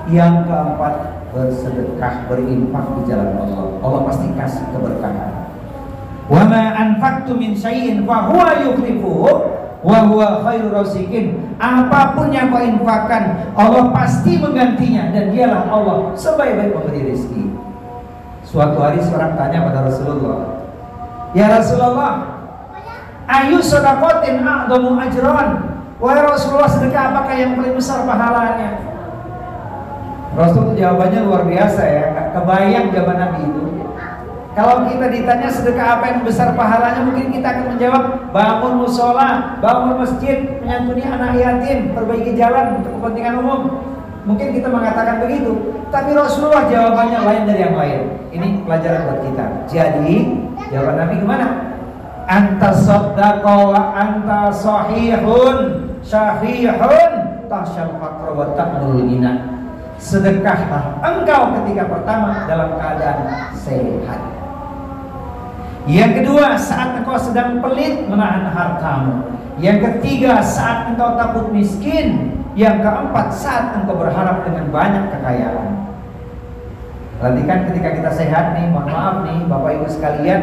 A: Yang keempat, bersedekah, berinfak di jalan Allah. Allah pasti kasih keberkahan. Wa ma anfaqtu min syai'in fa huwa yukhlifuhu wa huwa khairur raziqin. Apapun yang kau infakkan, Allah pasti menggantinya dan dialah Allah sebaik-baik pemberi rezeki. Suatu hari seorang tanya pada Rasulullah, "Ya Rasulullah, ayu shadaqatin a'dhamu ajran?" Wahai Rasulullah, sedekah apakah yang paling besar pahalanya? Rasul jawabannya luar biasa ya, nggak kebayang jawaban Nabi itu. Kalau kita ditanya sedekah apa yang besar pahalanya, mungkin kita akan menjawab bangun musola, bangun masjid, menyantuni anak yatim, perbaiki jalan untuk kepentingan umum. Mungkin kita mengatakan begitu, tapi Rasulullah jawabannya lain dari yang lain. Ini pelajaran buat kita. Jadi jawaban Nabi gimana? Anta saddaqa wa anta sahihun syahihun tahsyal faqra wa ta'mul ghina. sedekahlah engkau ketika pertama dalam keadaan sehat. Yang kedua, saat engkau sedang pelit menahan hartamu. Yang ketiga, saat engkau takut miskin. Yang keempat, saat engkau berharap dengan banyak kekayaan. Perhatikan ketika kita sehat nih, mohon maaf nih Bapak Ibu sekalian,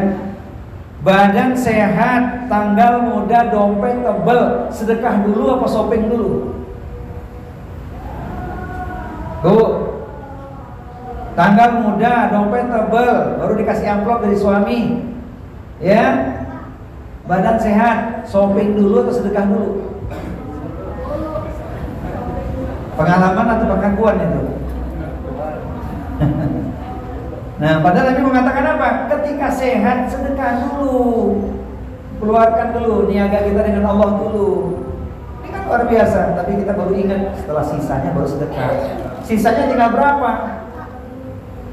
A: badan sehat, tanggal muda, dompet tebel, sedekah dulu apa shopping dulu? Tuh, tanggal muda, dompet tebel, baru dikasih amplop dari suami, ya. Badan sehat, shopping dulu atau sedekah dulu? Pengalaman atau pengakuan itu? Nah, padahal Nabi mengatakan apa? Ketika sehat, sedekah dulu, keluarkan dulu niaga kita dengan Allah dulu. Ini kan luar biasa. Tapi kita baru ingat setelah sisanya baru sedekah. Sisanya tinggal berapa?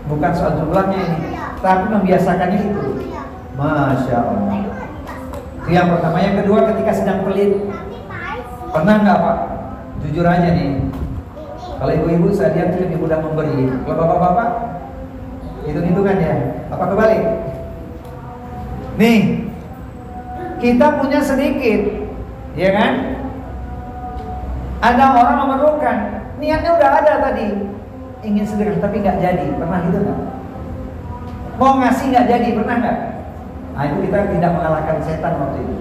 A: Bukan soal jumlahnya ini, tapi membiasakannya itu. Masya Allah. Itu yang pertama. Yang kedua, ketika sedang pelit, pernah nggak Pak? Jujur aja nih. Kalau ibu-ibu saya lihat lebih mudah memberi. Kalau bapak-bapak, hitung-hitungan ya. Apa kebalik? Nih, kita punya sedikit, ya kan? Ada orang memerlukan, niatnya udah ada tadi, ingin sedekah tapi nggak jadi. Pernah gitu nggak? Mau ngasih nggak jadi, pernah nggak? Nah, itu kita tidak mengalahkan setan waktu itu.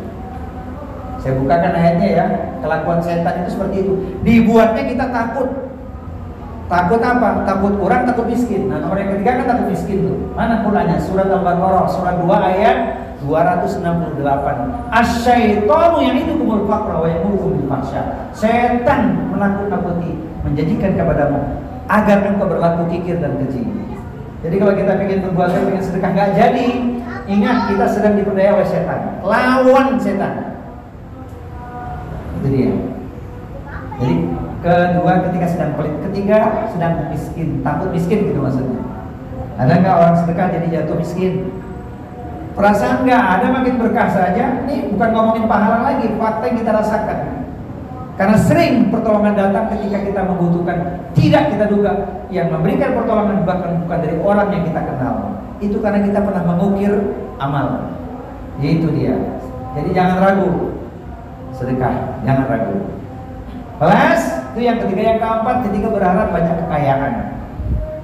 A: Saya bukakan ayatnya ya. Kelakuan setan itu seperti itu. Dibuatnya kita takut. Takut apa? Takut kurang, takut miskin. Nah, nomor yang ketiga kan takut miskin tuh. Mana Qurannya? Surat Al-Baqarah, surat 2 ayat 268. Asy-syaitanu ya'idukumul faqra wa ya'murukum bil fahsya. Setan menakut-nakuti, menjanjikan kepadamu agar engkau berlaku kikir dan keji. Jadi kalau kita ingin berbuat baik, ingin sedekah nggak jadi, ingat kita sedang diperdaya oleh setan. Lawan setan. Itu dia. Jadi kedua, ketika sedang pelit. Ketiga, sedang miskin, takut miskin gitu maksudnya. Ada nggak orang sedekah jadi jatuh miskin? Perasaan nggak ada, makin berkah saja. Ini bukan ngomongin pahala lagi, fakta yang kita rasakan. Karena sering pertolongan datang ketika kita membutuhkan, tidak kita duga. Yang memberikan pertolongan bahkan bukan dari orang yang kita kenal. Itu karena kita pernah mengukir amal. Yaitu dia. Jadi jangan ragu sedekah, jangan ragu. Plus, itu yang ketiga. Yang keempat, ketika berharap banyak kekayaan.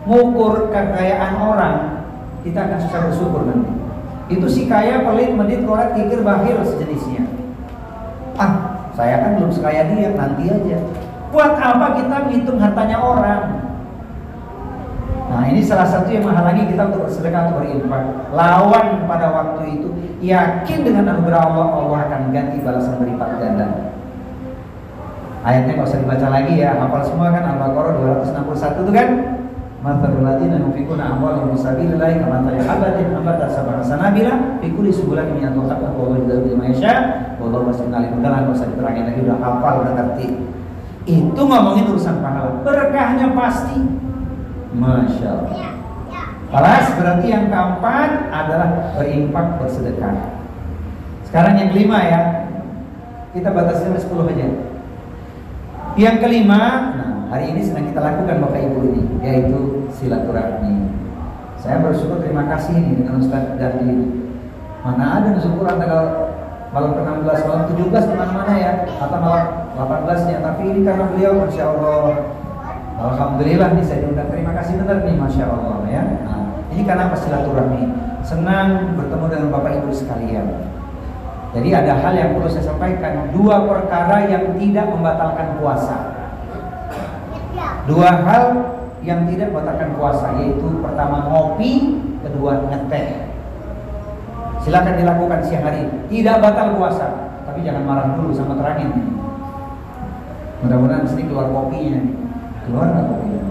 A: Mengukur kekayaan orang, kita akan susah bersyukur nanti. Itu si kaya, pelit, medit, korat, kikir, bakhil, sejenisnya. Ah, saya kan belum sekaya dia, nanti aja. Buat apa kita menghitung hartanya orang? Nah, ini salah satu yang menghalangi kita untuk bersedekah, untuk berinfak. Lawan pada waktu itu, yakin dengan anugerah Allah, Allah akan ganti balasan berlipat ganda. Ayatnya nggak usah dibaca lagi ya, hafal semua kan. Al-Baqarah 261 itu kan. Mathalul ladzina yunfiquna amwalahum fi sabilillahi kamathali habatin ambatat sab'a sanabila fi kulli sunbulatin mi'atun habbah wallahu yudhi'u ma yasha wallahu wasi'un alim. Udah nggak usah diterangin lagi, udah hafal, udah ngerti. Itu ngomongin urusan pahala, berkahnya pasti. Masya Allah. Alas, berarti yang keempat adalah berinfak, bersedekah. Sekarang yang kelima ya, kita batasi sampai 10 aja. Yang kelima, nah hari ini sedang kita lakukan Bapak Ibu ini, yaitu silaturahmi. Saya bersyukur, terima kasih nih dengan Ustaz Dahli. Mana ada syukuran tanggal malam ke-16, malam 17 di mana-mana ya, atau malam 18-nya. Tapi ini karena beliau, Masya Allah, alhamdulillah nih saya diundang. Terima kasih benar nih, Masya Allah ya. Nah, ini karena apa? Silaturahmi. Senang bertemu dengan Bapak Ibu sekalian. Jadi ada hal yang perlu saya sampaikan. Dua perkara yang tidak membatalkan puasa. Dua hal yang tidak membatalkan puasa, yaitu pertama ngopi, kedua ngeteh. Silakan dilakukan siang hari. Tidak batal puasa, tapi jangan marah dulu sama terangin. Mudah-mudahan sini keluar kopinya. Keluar nggak kopinya?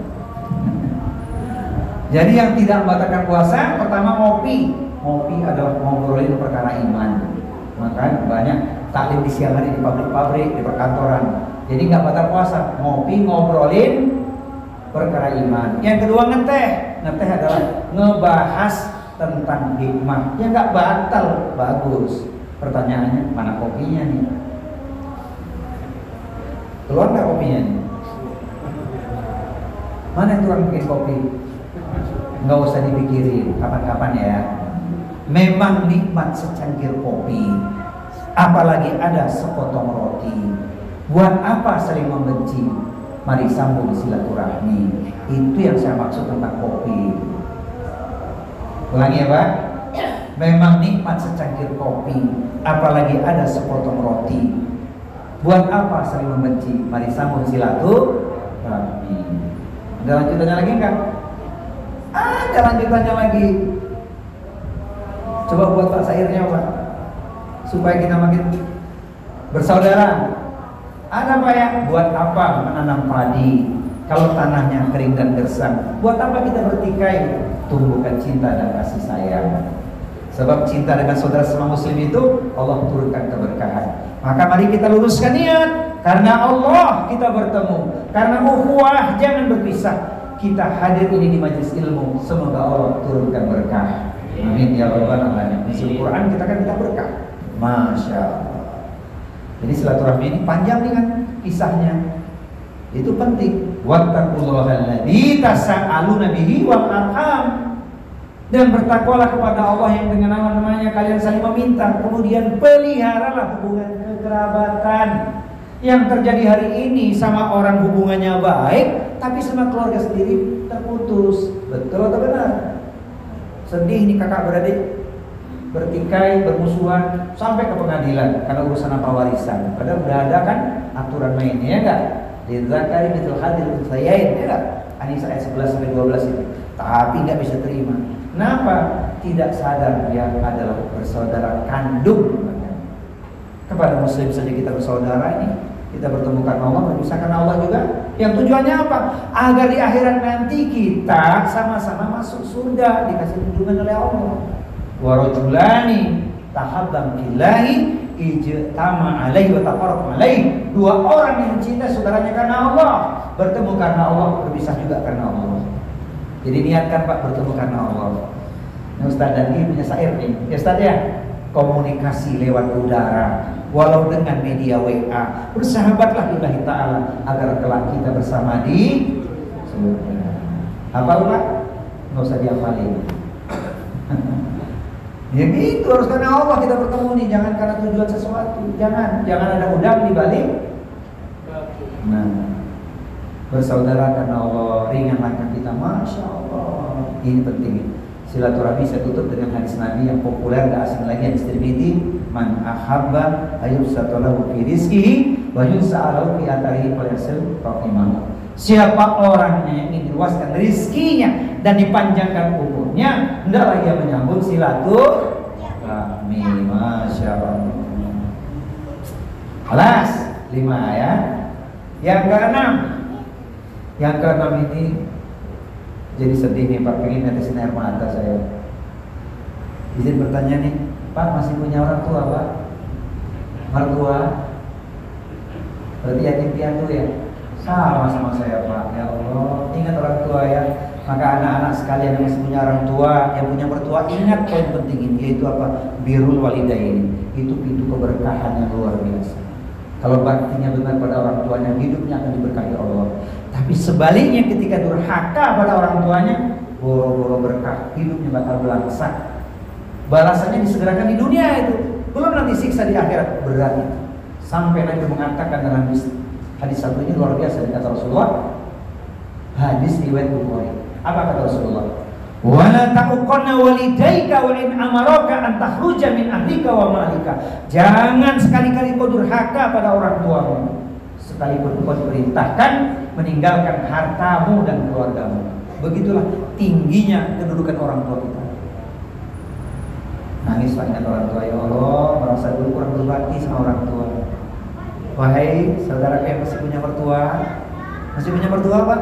A: Jadi yang tidak membatalkan puasa, pertama ngopi. Ngopi adalah ngobrolin perkara iman. Maka banyak taklim di siang hari di pabrik-pabrik, di perkantoran. Jadi nggak batal puasa, ngopi, ngobrolin perkara iman. Yang kedua ngeteh. Ngeteh adalah ngebahas tentang hikmah. Ya nggak batal, bagus. Pertanyaannya, mana kopinya nih? Keluar nggak kopinya nih? Mana yang tukang bikin kopi? Nggak usah dipikirin, kapan-kapan ya. Memang nikmat secangkir kopi, apalagi ada sepotong roti. Buat apa saling membenci? Mari sambung silaturahmi. Itu yang saya maksud tentang kopi. Ulangi ya Pak. Memang nikmat secangkir kopi, apalagi ada sepotong roti. Buat apa saling membenci? Mari sambung silaturahmi. Ada lanjutannya lagi enggak? Ada lanjutannya lagi. Coba buat Pak syairnya Pak, supaya kita makin bersaudara. Ada Pak ya? Buat apa menanam padi kalau tanahnya kering dan gersang? Buat apa kita bertikai? Tumbuhkan cinta dan kasih sayang. Sebab cinta dengan saudara sesama muslim itu Allah turunkan keberkahan. Maka mari kita luruskan niat. Karena Allah kita bertemu. Karena ukhuwah jangan berpisah. Kita hadir ini di majelis ilmu. Semoga Allah turunkan berkah. Amin ya rabbal alamin. Di Al-Quran kita kan minta berkah. Masya Allah. Jadi silaturahmi ini panjang nih kan kisahnya. Itu penting. Wattaqullahal-ladzi tasaaluna bihi wal arham. Dan bertakwalah kepada Allah yang dengan nama-namanya kalian saling meminta. Kemudian peliharalah hubungan kekerabatan. Yang terjadi hari ini sama orang hubungannya baik, tapi sama keluarga sendiri terputus. Betul atau benar? Sedih nih kakak beradik, bertikai, bermusuhan sampai ke pengadilan karena urusan apa warisan. Padahal udah ada kan aturan mainnya, ya enggak? Lidzakari mithlu hadzil unthayain, ya enggak? An-Nisa ayat 11 sampai 12 itu. Tapi enggak bisa terima. Kenapa? Tidak sadar dia adalah bersaudara kandung. Kepada muslim saja kita bersaudara ini, kita bertemu karena Allah, berpisah karena Allah juga. Yang tujuannya apa? Agar di akhirat nanti kita sama-sama masuk surga, dikasih lindungan oleh Allah. Wa rajulani tahabbam billahi ijtama alaihi wa tafarraq alaihi. Dua orang yang cinta saudaranya karena Allah, bertemu karena Allah, berpisah juga karena Allah. Jadi niatkan Pak bertemu karena Allah. Nah, Ustaz Dandi punya syair nih. Ya Ustaz ya, komunikasi lewat udara, walau dengan media WA. Bersahabatlah lillahi ta'ala agar kelak kita bersama di surga. Hafal Pak? Nggak usah dihafalin. Ya gitu, harus karena Allah kita bertemu nih, jangan karena tujuan sesuatu. Jangan ada udang di balik. Nah, bersaudara karena Allah, ringan langkah kita. Masya Allah, ini penting. Silaturahmi saya tutup dengan hadis Nabi yang populer, gak asing lagi, hadis Tirmidzi, man ahabba ayyusatalahu fi rizqihi wa yunsa'alahu fi atharihi falyasil rahimahu. Siapa orangnya yang ingin diluaskan rizkinya dan dipanjangkan umurnya, hendaklah ia menyambut silaturahmi. Masya Allah. Alas 5 ya. Yang keenam ini jadi sedih nih Pak, pengen netesin air mata saya. Izin bertanya nih, Pak masih punya orang tua Pak? Mertua? Berarti yatim piatu ya? Sama saya Pak. Ya Allah, ingat orang tua ya. Maka anak-anak sekalian yang masih punya orang tua, yang punya mertua, ingat poin penting ini, yaitu apa? Birrul walidain. Itu pintu keberkahan yang luar biasa. Kalau baktinya benar pada orang tuanya, hidupnya akan diberkahi Allah. Tapi sebaliknya ketika durhaka pada orang tuanya, boro-boro berkah, hidupnya bakal belangsak. Balasannya disegerakan di dunia itu, belum nanti siksa di akhirat berat. Sampai Nabi mengatakan dalam hadis satu ini luar biasa, kata Rasulullah. Hadis riwayat Bukhari. Apa kata Rasulullah? Wala ta'uqanna walidayka wa in amaraka an takhruja min ahlika wa malika. Jangan sekali-kali kau durhaka pada orang tuamu, sekalipun kau diperintahkan meninggalkan hartamu dan keluargamu. Begitulah tingginya kedudukan orang tua kita. Nangislah ingat orang tua, ya Allah, merasa dulu kurang berbakti sama orang tua. Wahai saudara yang masih punya mertua, masih punya mertua Pak?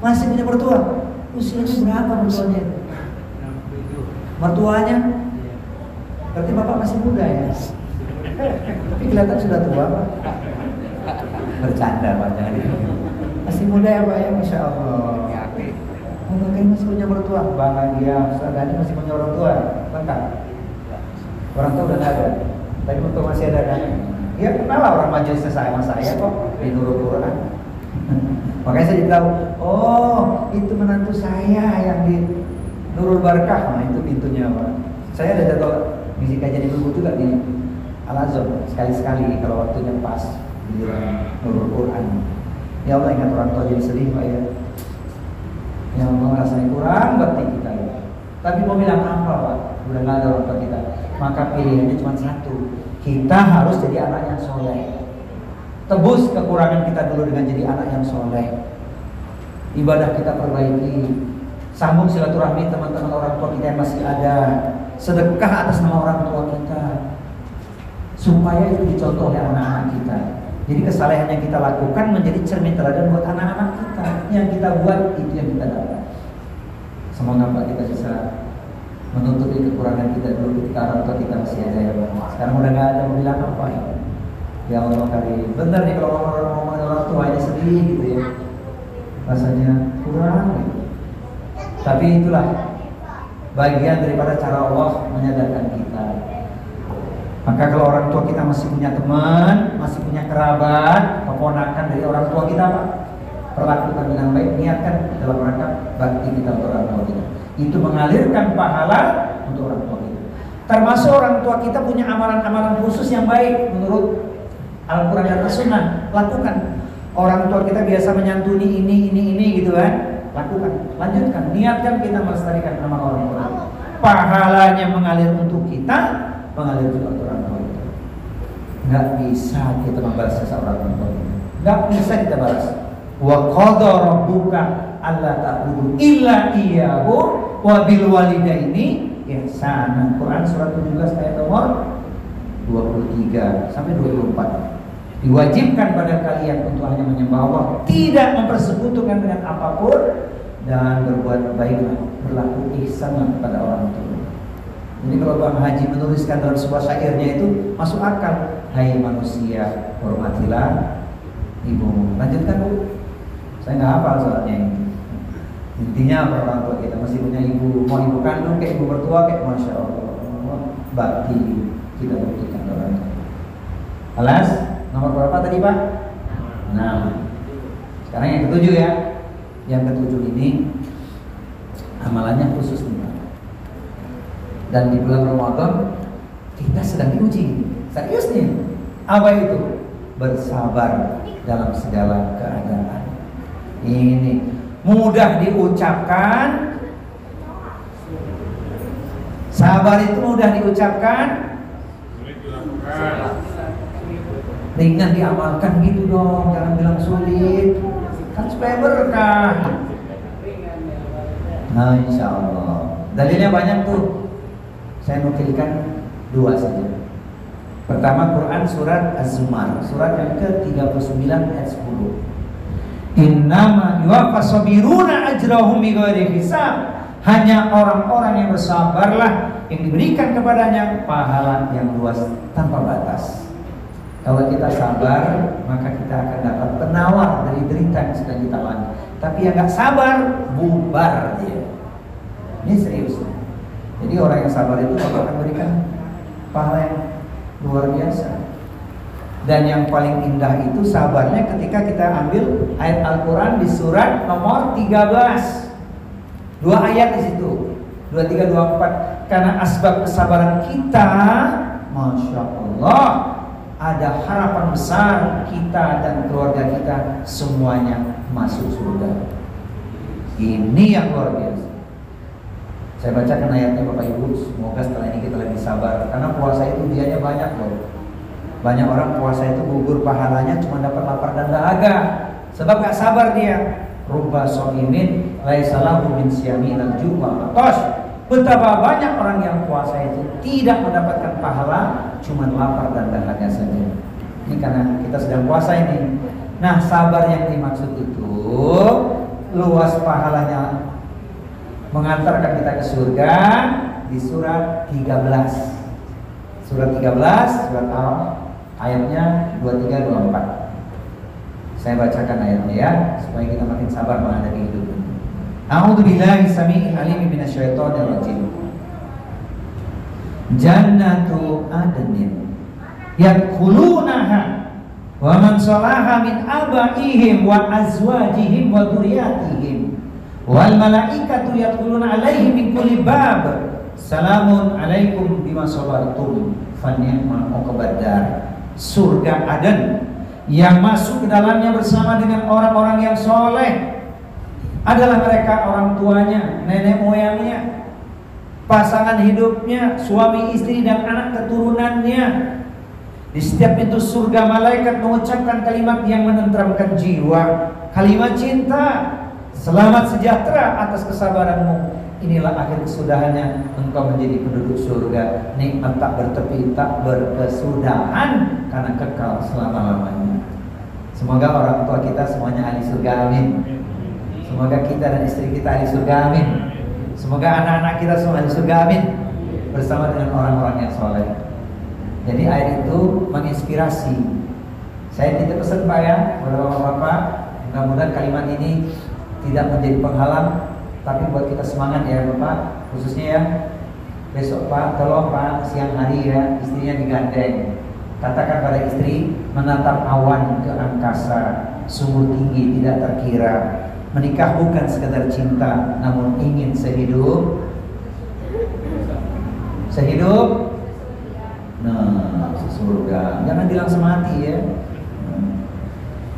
A: Masih punya mertua? Usianya berapa mertuanya? Mertuanya? Berarti Bapak masih muda ya? Tapi kelihatan sudah tua Pak. Bercanda Pak, jangan itu. Masih muda ya Pak ya, Masya Allah. Mungkin masih punya mertua, bahagia. Saudara masih punya orang tua, lengkap. Orang tua udah gak ada, tapi mertua masih ada kan? Ya kenal lah orang majelis sama saya kok di Nurul Quran. Makanya saya tahu, oh itu menantu saya yang di Nurul Barakah. Nah itu pintunya Pak. Saya ada jadwal misi kajian ibu juga di Al-Azhar sekali-sekali kalau waktunya pas di Nurul Quran. Ya Allah, ingat orang tua jadi sedih Pak ya. Yang merasanya kurang bakti kita ya. Tapi mau bilang apa Pak? Udah nggak ada orang tua kita. Maka pilihannya cuma satu. Kita harus jadi anak yang soleh. Tebus kekurangan kita dulu dengan jadi anak yang soleh. Ibadah kita perbaiki. Sambung silaturahmi teman-teman orang tua kita yang masih ada. Sedekah atas nama orang tua kita. Supaya itu dicontoh oleh anak-anak kita. Jadi kesalehan yang kita lakukan menjadi cermin teladan buat anak-anak kita. Yang kita buat itu yang kita dapat. Semoga Pak kita bisa menutupi kekurangan kita dulu ketika orang tua kita masih ada ya Pak. Sekarang udah nggak ada, mau bilang apa ya? Ya Allah kali. Bener nih kalau ngomong orang tua aja sedih gitu ya. Rasanya kurang gitu. Tapi itulah bagian daripada cara Allah menyadarkan kita. Maka kalau orang tua kita masih punya teman, masih punya kerabat, keponakan dari orang tua kita Pak, perlakukan dengan baik, niatkan dalam rangka bakti kita untuk orang tua kita. Itu mengalirkan pahala untuk orang tua kita. Termasuk orang tua kita punya amalan-amalan khusus yang baik menurut Al-Quran dan As-Sunnah, lakukan. Orang tua kita biasa menyantuni ini gitu kan, lakukan, lanjutkan, niatkan kita melestarikan nama orang tua. Pahalanya mengalir untuk kita, mengalir juga untuk orang tua kita. Nggak bisa kita membalas jasa orang tua kita. Nggak bisa kita balas. Wa qadha rabbuka alla ta'budu illa iyyahu wa bil walidaini ihsana. Quran surat 17 ayat nomor 23 sampai 24. Diwajibkan pada kalian untuk hanya menyembah Allah, tidak mempersekutukan dengan apapun, dan berbuat baiklah, berlaku ihsan kepada orang tua. Jadi kalau Bang Haji menuliskan dalam sebuah syairnya itu masuk akal. Hai manusia, hormatilah ibumu. Lanjutkan Bu. Saya nggak hafal soalnya ini. Intinya orang tua kita masih punya ibu, mau ibu kandung kayak ibu mertua kayak masya Allah, bakti kita buktikan orang tua. Alas, nomor berapa tadi Pak? 6. Sekarang yang ketujuh ya. Yang ketujuh ini amalannya khusus nih Pak. Dan di bulan Ramadan kita sedang diuji. Serius nih. Apa itu? Bersabar dalam segala keadaan. Ini mudah diucapkan. Sabar itu mudah diucapkan, ringan diamalkan gitu dong. Jangan bilang sulit. Kan supaya berkah. Nah insya Allah. Dalilnya banyak tuh. Saya nukilkan 2 saja. Pertama Quran surat Az-Zumar, surat yang ke-39 ayat 10. Innama yuwaffas sabiruna ajrahum bighairi hisab. Hanya orang-orang yang bersabarlah yang diberikan kepadanya pahala yang luas tanpa batas. Kalau kita sabar, maka kita akan dapat penawar dari derita yang sedang kita alami. Tapi yang gak sabar, bubar dia. Ini serius. Jadi orang yang sabar itu Allah akan berikan pahala yang luar biasa. Dan yang paling indah itu sabarnya ketika kita ambil ayat Al-Quran di surat nomor 13. 2 ayat di situ, 23, 24. Karena asbab kesabaran kita, masya Allah, ada harapan besar kita dan keluarga kita semuanya masuk surga. Ini yang luar biasa. Saya bacakan ayatnya Bapak Ibu. Semoga setelah ini kita lebih sabar. Karena puasa itu biayanya banyak loh. Banyak orang puasa itu gugur pahalanya cuma dapat lapar dan dahaga. Sebab gak sabar dia. Rubba shaimin laisa lahu min siyami al-ju' wal 'atash. Betapa banyak orang yang puasa itu tidak mendapatkan pahala, cuma lapar dan dahaga saja. Ini karena kita sedang puasa ini. Nah, sabar yang dimaksud itu luas pahalanya, mengantarkan kita ke surga di surat 13. Surat 13, surat Al ayatnya 23, 24. Saya bacakan ayatnya ya, supaya kita makin sabar menghadapi hidup ini. A'udzubillahi samii'il 'aliim minasyaitonir rajim. Jannatu adnin yadkhulunaha wa man salaha min abaihim wa azwajihim wa dzurriyyatihim wal malaikatu yadkhuluna alaihim min kulli bab salamun alaikum bima sabartum fa ni'mal uqbadar. Surga Aden yang masuk ke dalamnya bersama dengan orang-orang yang soleh adalah mereka orang tuanya, nenek moyangnya, pasangan hidupnya, suami istri dan anak keturunannya. Di setiap pintu surga malaikat mengucapkan kalimat yang menenteramkan jiwa, kalimat cinta, selamat sejahtera atas kesabaranmu. Inilah akhir kesudahannya, engkau menjadi penduduk surga. Nikmat tak bertepi, tak berkesudahan, karena kekal selama-lamanya. Semoga orang tua kita semuanya ahli surga, amin. Semoga kita dan istri kita ahli surga, amin. Semoga anak-anak kita semua ahli surga, amin. Bersama dengan orang-orang yang soleh. Jadi ayat itu menginspirasi. Saya titip pesan Pak ya, kepada bapak-bapak, mudah-mudahan kalimat ini tidak menjadi penghalang, tapi buat kita semangat ya Bapak. Khususnya ya, besok Pak, tolong Pak, siang hari ya, istrinya digandeng. Katakan pada istri, menatap awan ke angkasa, sungguh tinggi tidak terkira. Menikah bukan sekedar cinta, namun ingin sehidup. Nah, surga. Jangan bilang semati ya.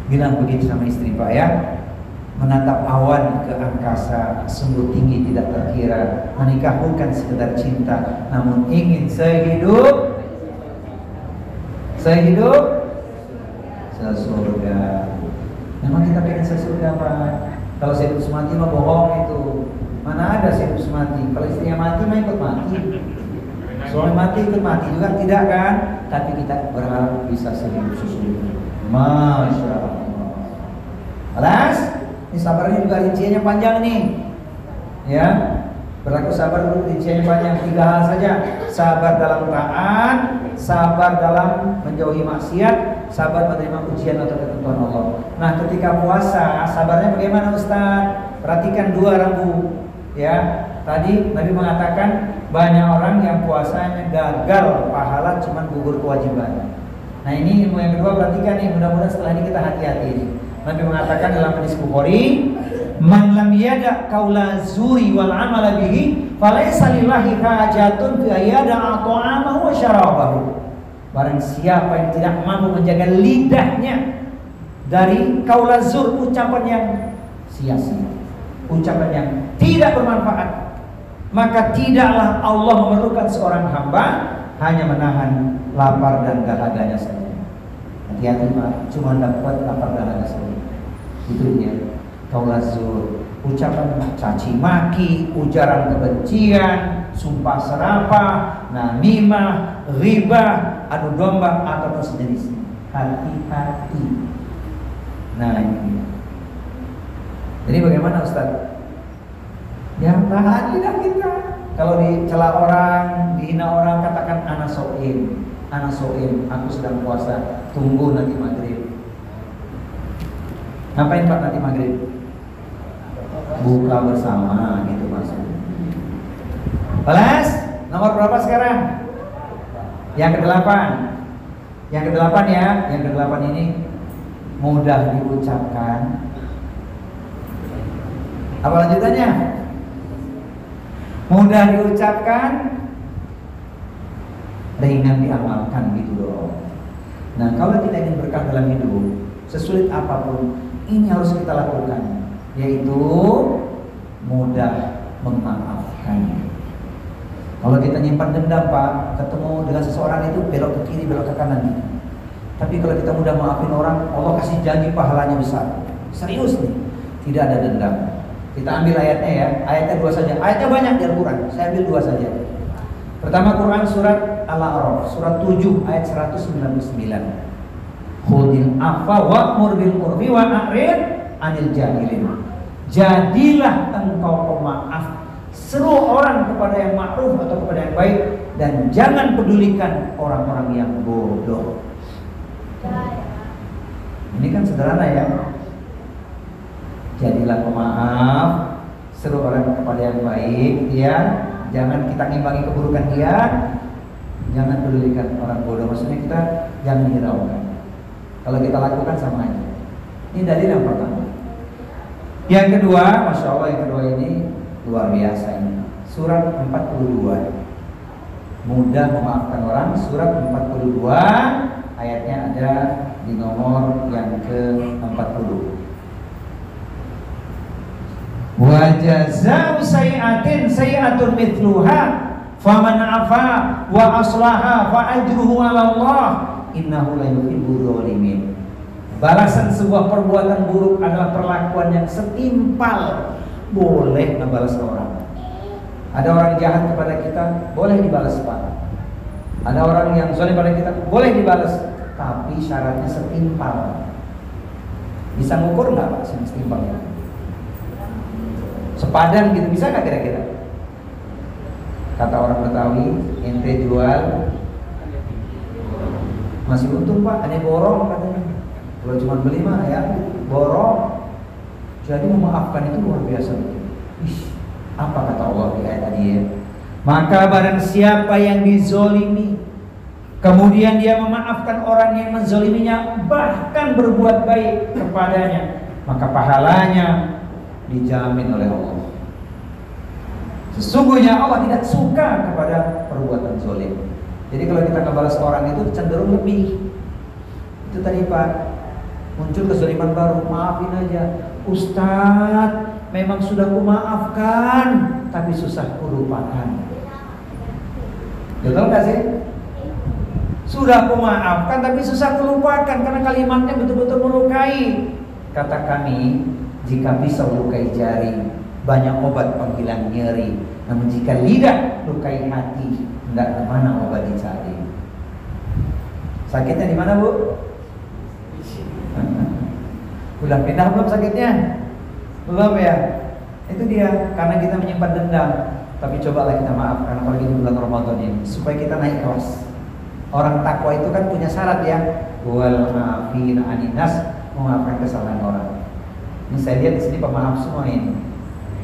A: Bilang begitu sama istri Pak ya. Menatap awan ke angkasa, sungguh tinggi tidak terkira. Menikah bukan sekedar cinta, namun ingin sehidup. Sesurga. Memang kita pengen sesurga Pak. Kalau sehidup semati mah bohong itu. Mana ada sehidup semati? Kalau istrinya mati mah ikut mati. Suami mati ikut mati juga tidak kan? Tapi kita berharap bisa sehidup sesurga. Masya Allah. Alas, ini sabarnya juga rinciannya panjang nih. Ya, berlaku sabar dulu rinciannya panjang. 3 hal saja. Sabar dalam taat, sabar dalam menjauhi maksiat, sabar menerima ujian atau ketentuan Allah. Nah, ketika puasa, sabarnya bagaimana Ustaz? Perhatikan 2 rambu. Ya, tadi Nabi mengatakan banyak orang yang puasanya gagal pahala, cuman gugur kewajiban. Nah, ini ilmu yang kedua, perhatikan nih, mudah-mudahan setelah ini kita hati-hati nih. Nabi mengatakan dalam hadis Bukhari, "Man lam yada qaula zuri wal amala bihi, falaysa lillahi hajatun fi ayyada ta'amahu wa syarabahu." Barang siapa yang tidak mampu menjaga lidahnya dari qaula zur, ucapan yang sia-sia, ucapan yang tidak bermanfaat, maka tidaklah Allah memerlukan seorang hamba hanya menahan lapar dan dahaganya saja. Hati-hati Pak, cuma dapat lapar dahaga saja. Itu dia qaula zur, ucapan caci maki, ujaran kebencian, sumpah serapah, namimah, ghibah, adu domba ataupun sejenisnya. Hati-hati. Nah, ini. Jadi bagaimana Ustaz? Ya, tahan lidah kita. Kalau dicela orang, dihina orang, katakan ana soim, aku sedang puasa. Tunggu nanti maghrib. Ngapain Pak nanti maghrib? Buka bersama, gitu maksudnya. Balas, nomor berapa sekarang? Yang ke-8. Yang ke-8 ya, yang ke-8 ini mudah diucapkan. Apa lanjutannya? Mudah diucapkan, ringan diamalkan gitu loh. Nah, kalau kita ingin berkah dalam hidup, sesulit apapun, ini harus kita lakukan, yaitu mudah memaafkan. Kalau kita nyimpan dendam Pak, ketemu dengan seseorang itu belok ke kiri, belok ke kanan. Tapi kalau kita mudah maafin orang, Allah kasih janji pahalanya besar. Serius nih, tidak ada dendam. Kita ambil ayatnya ya, ayatnya 2 saja. Ayatnya banyak di Al-Quran, saya ambil 2 saja. Pertama Quran surat Al-A'raf, surat 7 ayat 199. Khudil afwa wa'mur bil urfi wa a'rid 'anil jahilin. Jadilah engkau pemaaf, seru orang kepada yang ma'ruf atau kepada yang baik, dan jangan pedulikan orang-orang yang bodoh. Ini kan sederhana ya. Jadilah pemaaf, seru orang kepada yang baik, ya. Jangan kita ngimbangi keburukan dia, jangan pedulikan orang bodoh. Maksudnya kita jangan hiraukan. Kalau kita lakukan sama aja. Ini dalil yang pertama. Yang kedua, Masya Allah, yang kedua ini luar biasa ini. Surat 42. Mudah memaafkan orang. Surat 42 ayatnya ada di nomor yang ke-40. Wa jazaa'u sayyi'atin sayyi'atun mithluha faman 'afa wa aslaha fa ajruhu 'ala Allah innahu la yuhibbul zalimin. Balasan sebuah perbuatan buruk adalah perlakuan yang setimpal. Boleh membalas orang. Ada orang jahat kepada kita, boleh dibalas Pak. Ada orang yang zalim pada kita, boleh dibalas, tapi syaratnya setimpal. Bisa ngukur nggak Pak setimpannya? Sepadan gitu, bisa nggak kira-kira? Kata orang Betawi, ente jual masih untung Pak, ada borong katanya. Kalau cuma beli mah ya borong. Jadi memaafkan itu luar biasa. Apa kata Allah di ayat tadi ya? Maka barang siapa yang dizolimi, kemudian dia memaafkan orang yang menzoliminya, bahkan berbuat baik kepadanya, maka pahalanya dijamin oleh Allah. Sesungguhnya Allah tidak suka kepada perbuatan zolim. Jadi kalau kita ngebalas orang itu cenderung lebih. Itu tadi Pak, muncul kezaliman baru, maafin aja. Ustadz, memang sudah kumaafkan, tapi susah kulupakan. Betul gak sih? Sudah kumaafkan, tapi susah kulupakan karena kalimatnya betul-betul melukai. Kata kami, jika pisau lukai jari, banyak obat penghilang nyeri. Namun jika lidah lukai hati, enggak kemana obat dicari. Sakitnya di mana Bu? Udah pindah belum sakitnya? Belum ya? Itu dia, karena kita menyimpan dendam. Tapi cobalah kita maafkan, apalagi di bulan Ramadan ini, supaya kita naik kelas. Orang takwa itu kan punya syarat ya, wal maafin anin nas, memaafkan kesalahan orang. Ini saya lihat di sini pemaaf semua ini.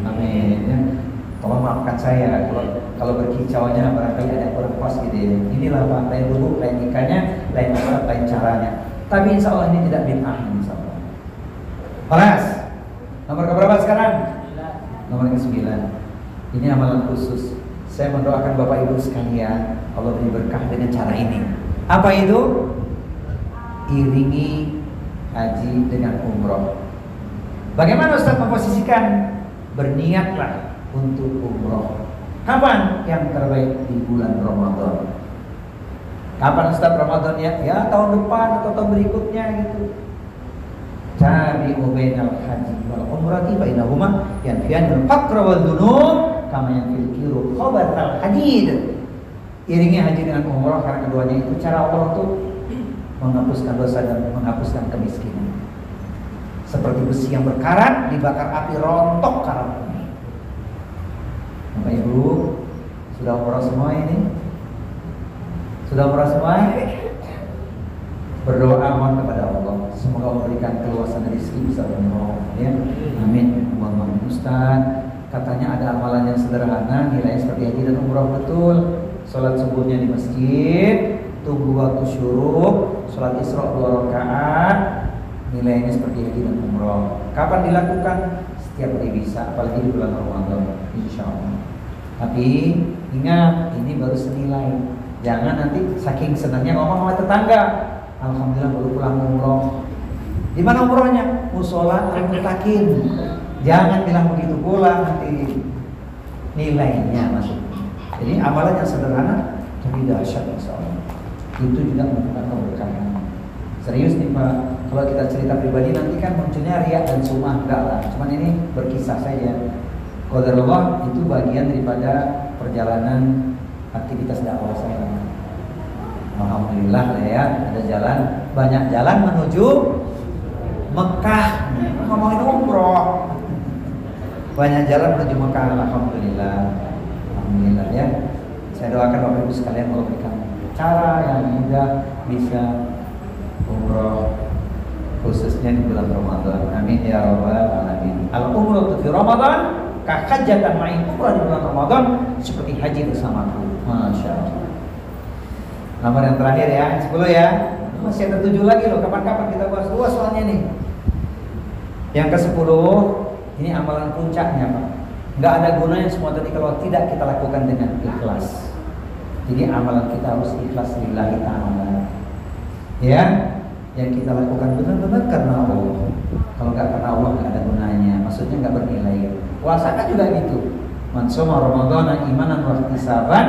A: Amin. Ya. Tolong maafkan saya kalau berkicauannya barangkali ada kurang pas gitu ya. Inilah Pak, lain dulu, lain nikahnya, lain syarat, lain caranya. Tapi insya Allah ini tidak bid'ah, insya Allah. Panas. Nomor keberapa sekarang? Nomor ke-9. Ini amalan khusus. Saya mendoakan Bapak Ibu sekalian, Allah beri berkah dengan cara ini. Apa itu? Iringi haji dengan umroh. Bagaimana Ustaz memposisikan? Berniatlah untuk umroh. Kapan? Yang terbaik di bulan Ramadan. Kapan Ustaz Ramadan ya? Ya tahun depan atau tahun berikutnya gitu. Tabi'u bainal haji wal umrati fa innahuma yanfiyanul faqra wal dzunub kama yanfil kiru khabatal hadid. Iringi haji dengan umrah karena keduanya itu cara Allah untuk menghapuskan dosa dan menghapuskan kemiskinan. Seperti besi yang berkarat dibakar api rontok karatnya. Bapak Ibu, sudah umrah semua ini? Sudah umrah semua? Berdoa mohon kepada Allah, semoga memberikan keluasan rezeki bisa umroh ya. Amin. Allahumma Ustaz, katanya ada amalan yang sederhana, nilainya seperti haji dan umroh. Betul. Salat subuhnya di masjid, tunggu waktu syuruk, salat Isra 2 rakaat, nilainya seperti haji dan umroh. Kapan dilakukan? Setiap hari bisa, apalagi di bulan Ramadan, insyaallah. Tapi ingat, ini baru senilai. Jangan nanti saking senangnya ngomong sama tetangga, alhamdulillah baru pulang umroh. Di mana umrohnya? Musola Al-Mutakin. Jangan bilang begitu pula, nanti nilainya masuk. Jadi amalan yang sederhana tapi dahsyat insyaallah. Itu juga merupakan keberkahan. Serius nih Pak, kalau kita cerita pribadi nanti kan munculnya riya dan sumah, enggak lah. Cuman ini berkisah saja. Qadarullah itu bagian daripada perjalanan aktivitas dakwah saya. Alhamdulillah lah ya, ada jalan, banyak jalan menuju Mekah. Ngomongin umroh, banyak jalan menuju Mekah. Alhamdulillah, alhamdulillah ya. Saya doakan Bapak Ibu sekalian Allah berikan cara yang mudah bisa umroh, khususnya di bulan Ramadan. Amin ya rabbal alamin. Al umroh fi Ramadan kahajatan ma'i, umrah di bulan Ramadan seperti haji bersamaku. Masya Allah. Nomor yang terakhir ya, 10 ya. Masih ada 7 lagi loh, kapan-kapan kita bahas luas soalnya nih. Yang ke-10, ini amalan puncaknya Pak. Nggak ada gunanya semua tadi kalau tidak kita lakukan dengan ikhlas. Jadi amalan kita harus ikhlas lillahi ta'ala. Ya, yang kita lakukan benar-benar karena Allah. Kalau nggak karena Allah nggak ada gunanya, maksudnya nggak bernilai. Puasa kan juga gitu. Man shoma ramadhana imanan wa ihtisaban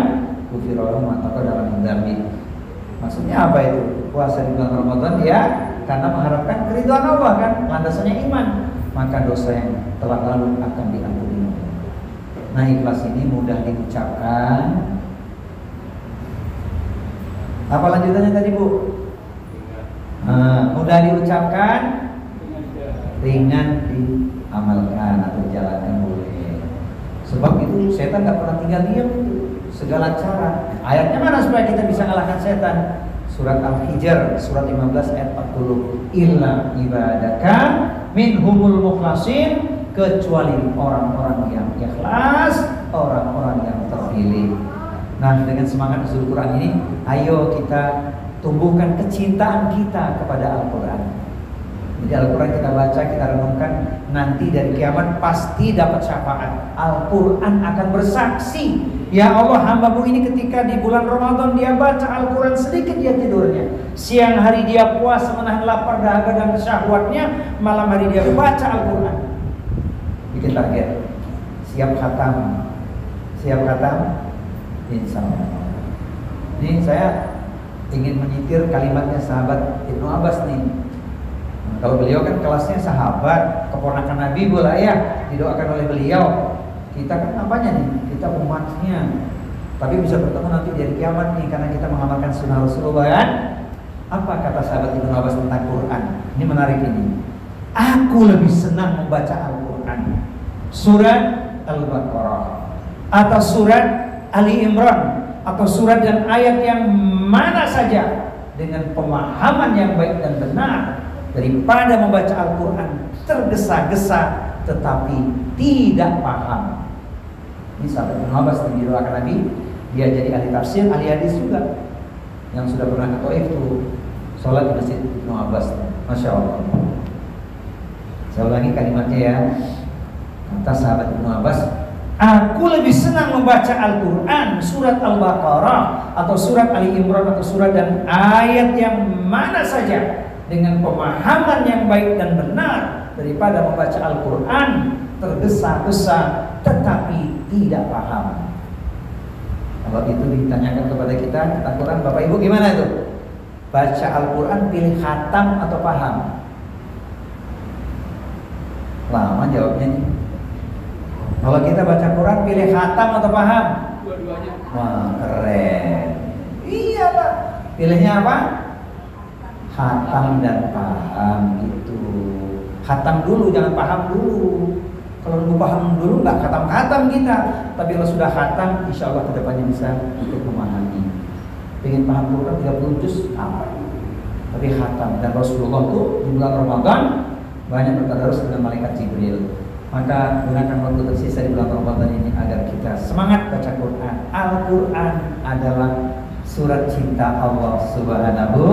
A: ghufira lahu ma taqaddama min dzambi. Maksudnya apa itu? Puasa di bulan Ramadan ya karena mengharapkan keridhaan Allah kan, landasannya iman. Maka dosa yang telah lalu akan diampuni. Nah, ikhlas ini mudah diucapkan. Apa lanjutannya tadi Bu? Mudah diucapkan, ringan diamalkan atau dijalankan boleh. Sebab itu setan nggak pernah tinggal diam itu. Segala cara. Ayatnya mana supaya kita bisa kalahkan setan? Surat Al-Hijr, surat 15 ayat 40. Illa ibadaka minhumul mukhlasin, kecuali orang-orang yang ikhlas, orang-orang yang terpilih. Nah, dengan semangat nuzul Quran ini, ayo kita tumbuhkan kecintaan kita kepada Al-Quran. Jadi Al-Quran kita baca, kita renungkan, nanti dari kiamat pasti dapat syafaat. Al-Quran akan bersaksi, ya Allah, hambamu ini ketika di bulan Ramadan dia baca Al-Quran, sedikit dia tidurnya, siang hari dia puasa menahan lapar, dahaga dan syahwatnya, malam hari dia baca Al-Quran. Bikin target, siap khatam, insya Allah. Ini saya ingin menyitir kalimatnya sahabat Ibnu Abbas nih. Kalau beliau kan kelasnya sahabat, keponakan Nabi pula ya, didoakan oleh beliau. Kita kan apanya nih? Kita umatnya. Tapi bisa bertemu nanti dari kiamat nih karena kita mengamalkan sunnah Rasulullah kan? Apa kata sahabat Ibnu Abbas tentang Quran? Ini menarik ini. Aku lebih senang membaca Al-Quran, surat Al-Baqarah atau surat Ali Imran atau surat dan ayat yang mana saja dengan pemahaman yang baik dan benar, daripada membaca Al-Quran tergesa-gesa tetapi tidak paham. Ini sahabat Ibnu Abbas yang didoakan Nabi, dia jadi ahli tafsir, ahli hadis juga, yang sudah pernah ke Taif tuh sholat di masjid Ibnu Abbas. Masya Allah. Saya ulangi kalimatnya ya. Kata sahabat Ibnu Abbas, aku lebih senang membaca Al-Quran, surat Al-Baqarah atau surat Ali Imran atau surat dan ayat yang mana saja dengan pemahaman yang baik dan benar, daripada membaca Al-Quran tergesa-gesa tetapi tidak paham. Kalau itu ditanyakan kepada kita Al-Quran, Bapak Ibu gimana itu? Baca Al-Quran pilih khatam atau paham? Lama jawabnya nih. Kalau kita baca Quran pilih khatam atau paham?
B: Dua-duanya.
A: Wah, keren. Iya Pak. Pilihnya apa? Khatam dan paham gitu. Khatam dulu, jangan paham dulu. Kalau nunggu paham dulu nggak khatam-khatam kita. Tapi kalau sudah khatam, insya Allah kedepannya bisa untuk memahami. Pengen paham Quran 30 juz apa? Tapi khatam. Dan Rasulullah tuh di bulan Ramadan banyak bertadarus dengan malaikat Jibril. Maka gunakan waktu tersisa di bulan Ramadan ini agar kita semangat baca Quran. Al-Quran adalah surat cinta Allah Subhanahu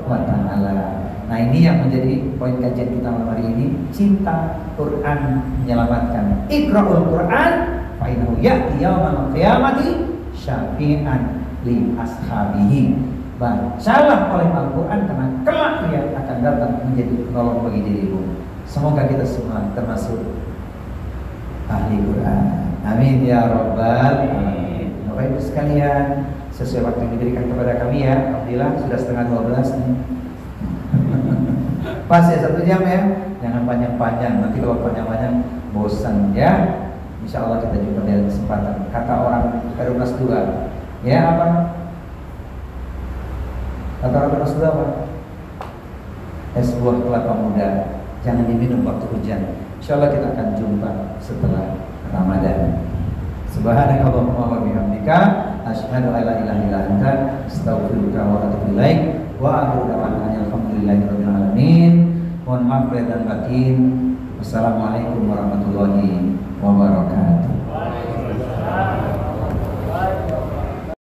A: wa Ta'ala. Nah, ini yang menjadi poin kajian kita malam hari ini. Cinta Quran menyelamatkan. Iqra'ul Quran fa innahu ya'ti yaumal qiyamati syafi'an li ashabihi. Bacalah oleh Al-Quran karena kelak dia akan datang menjadi penolong bagi dirimu. Semoga kita semua termasuk ahli Quran. Amin ya rabbal alamin. Bapak Ibu sekalian, sesuai waktu yang diberikan kepada kami ya, alhamdulillah sudah setengah 12 nih. Pas ya 1 jam ya, jangan panjang-panjang. Nanti kalau panjang-panjang bosan ya. Insya Allah kita juga ada kesempatan. Kata orang Perunas 2, ya apa? Kata orang Perunas 2 apa? Es buah kelapa muda jangan diminum waktu hujan. Insya Allah kita akan jumpa setelah Ramadan. Subhanakallahumma wa bihamdika asyhadu an la ilaha illa anta astaghfiruka wa atubu ilaik. Wa akhiru da'wana alhamdulillahirabbil alamin. Mohon maaf lahir dan batin. Wassalamualaikum warahmatullahi wabarakatuh.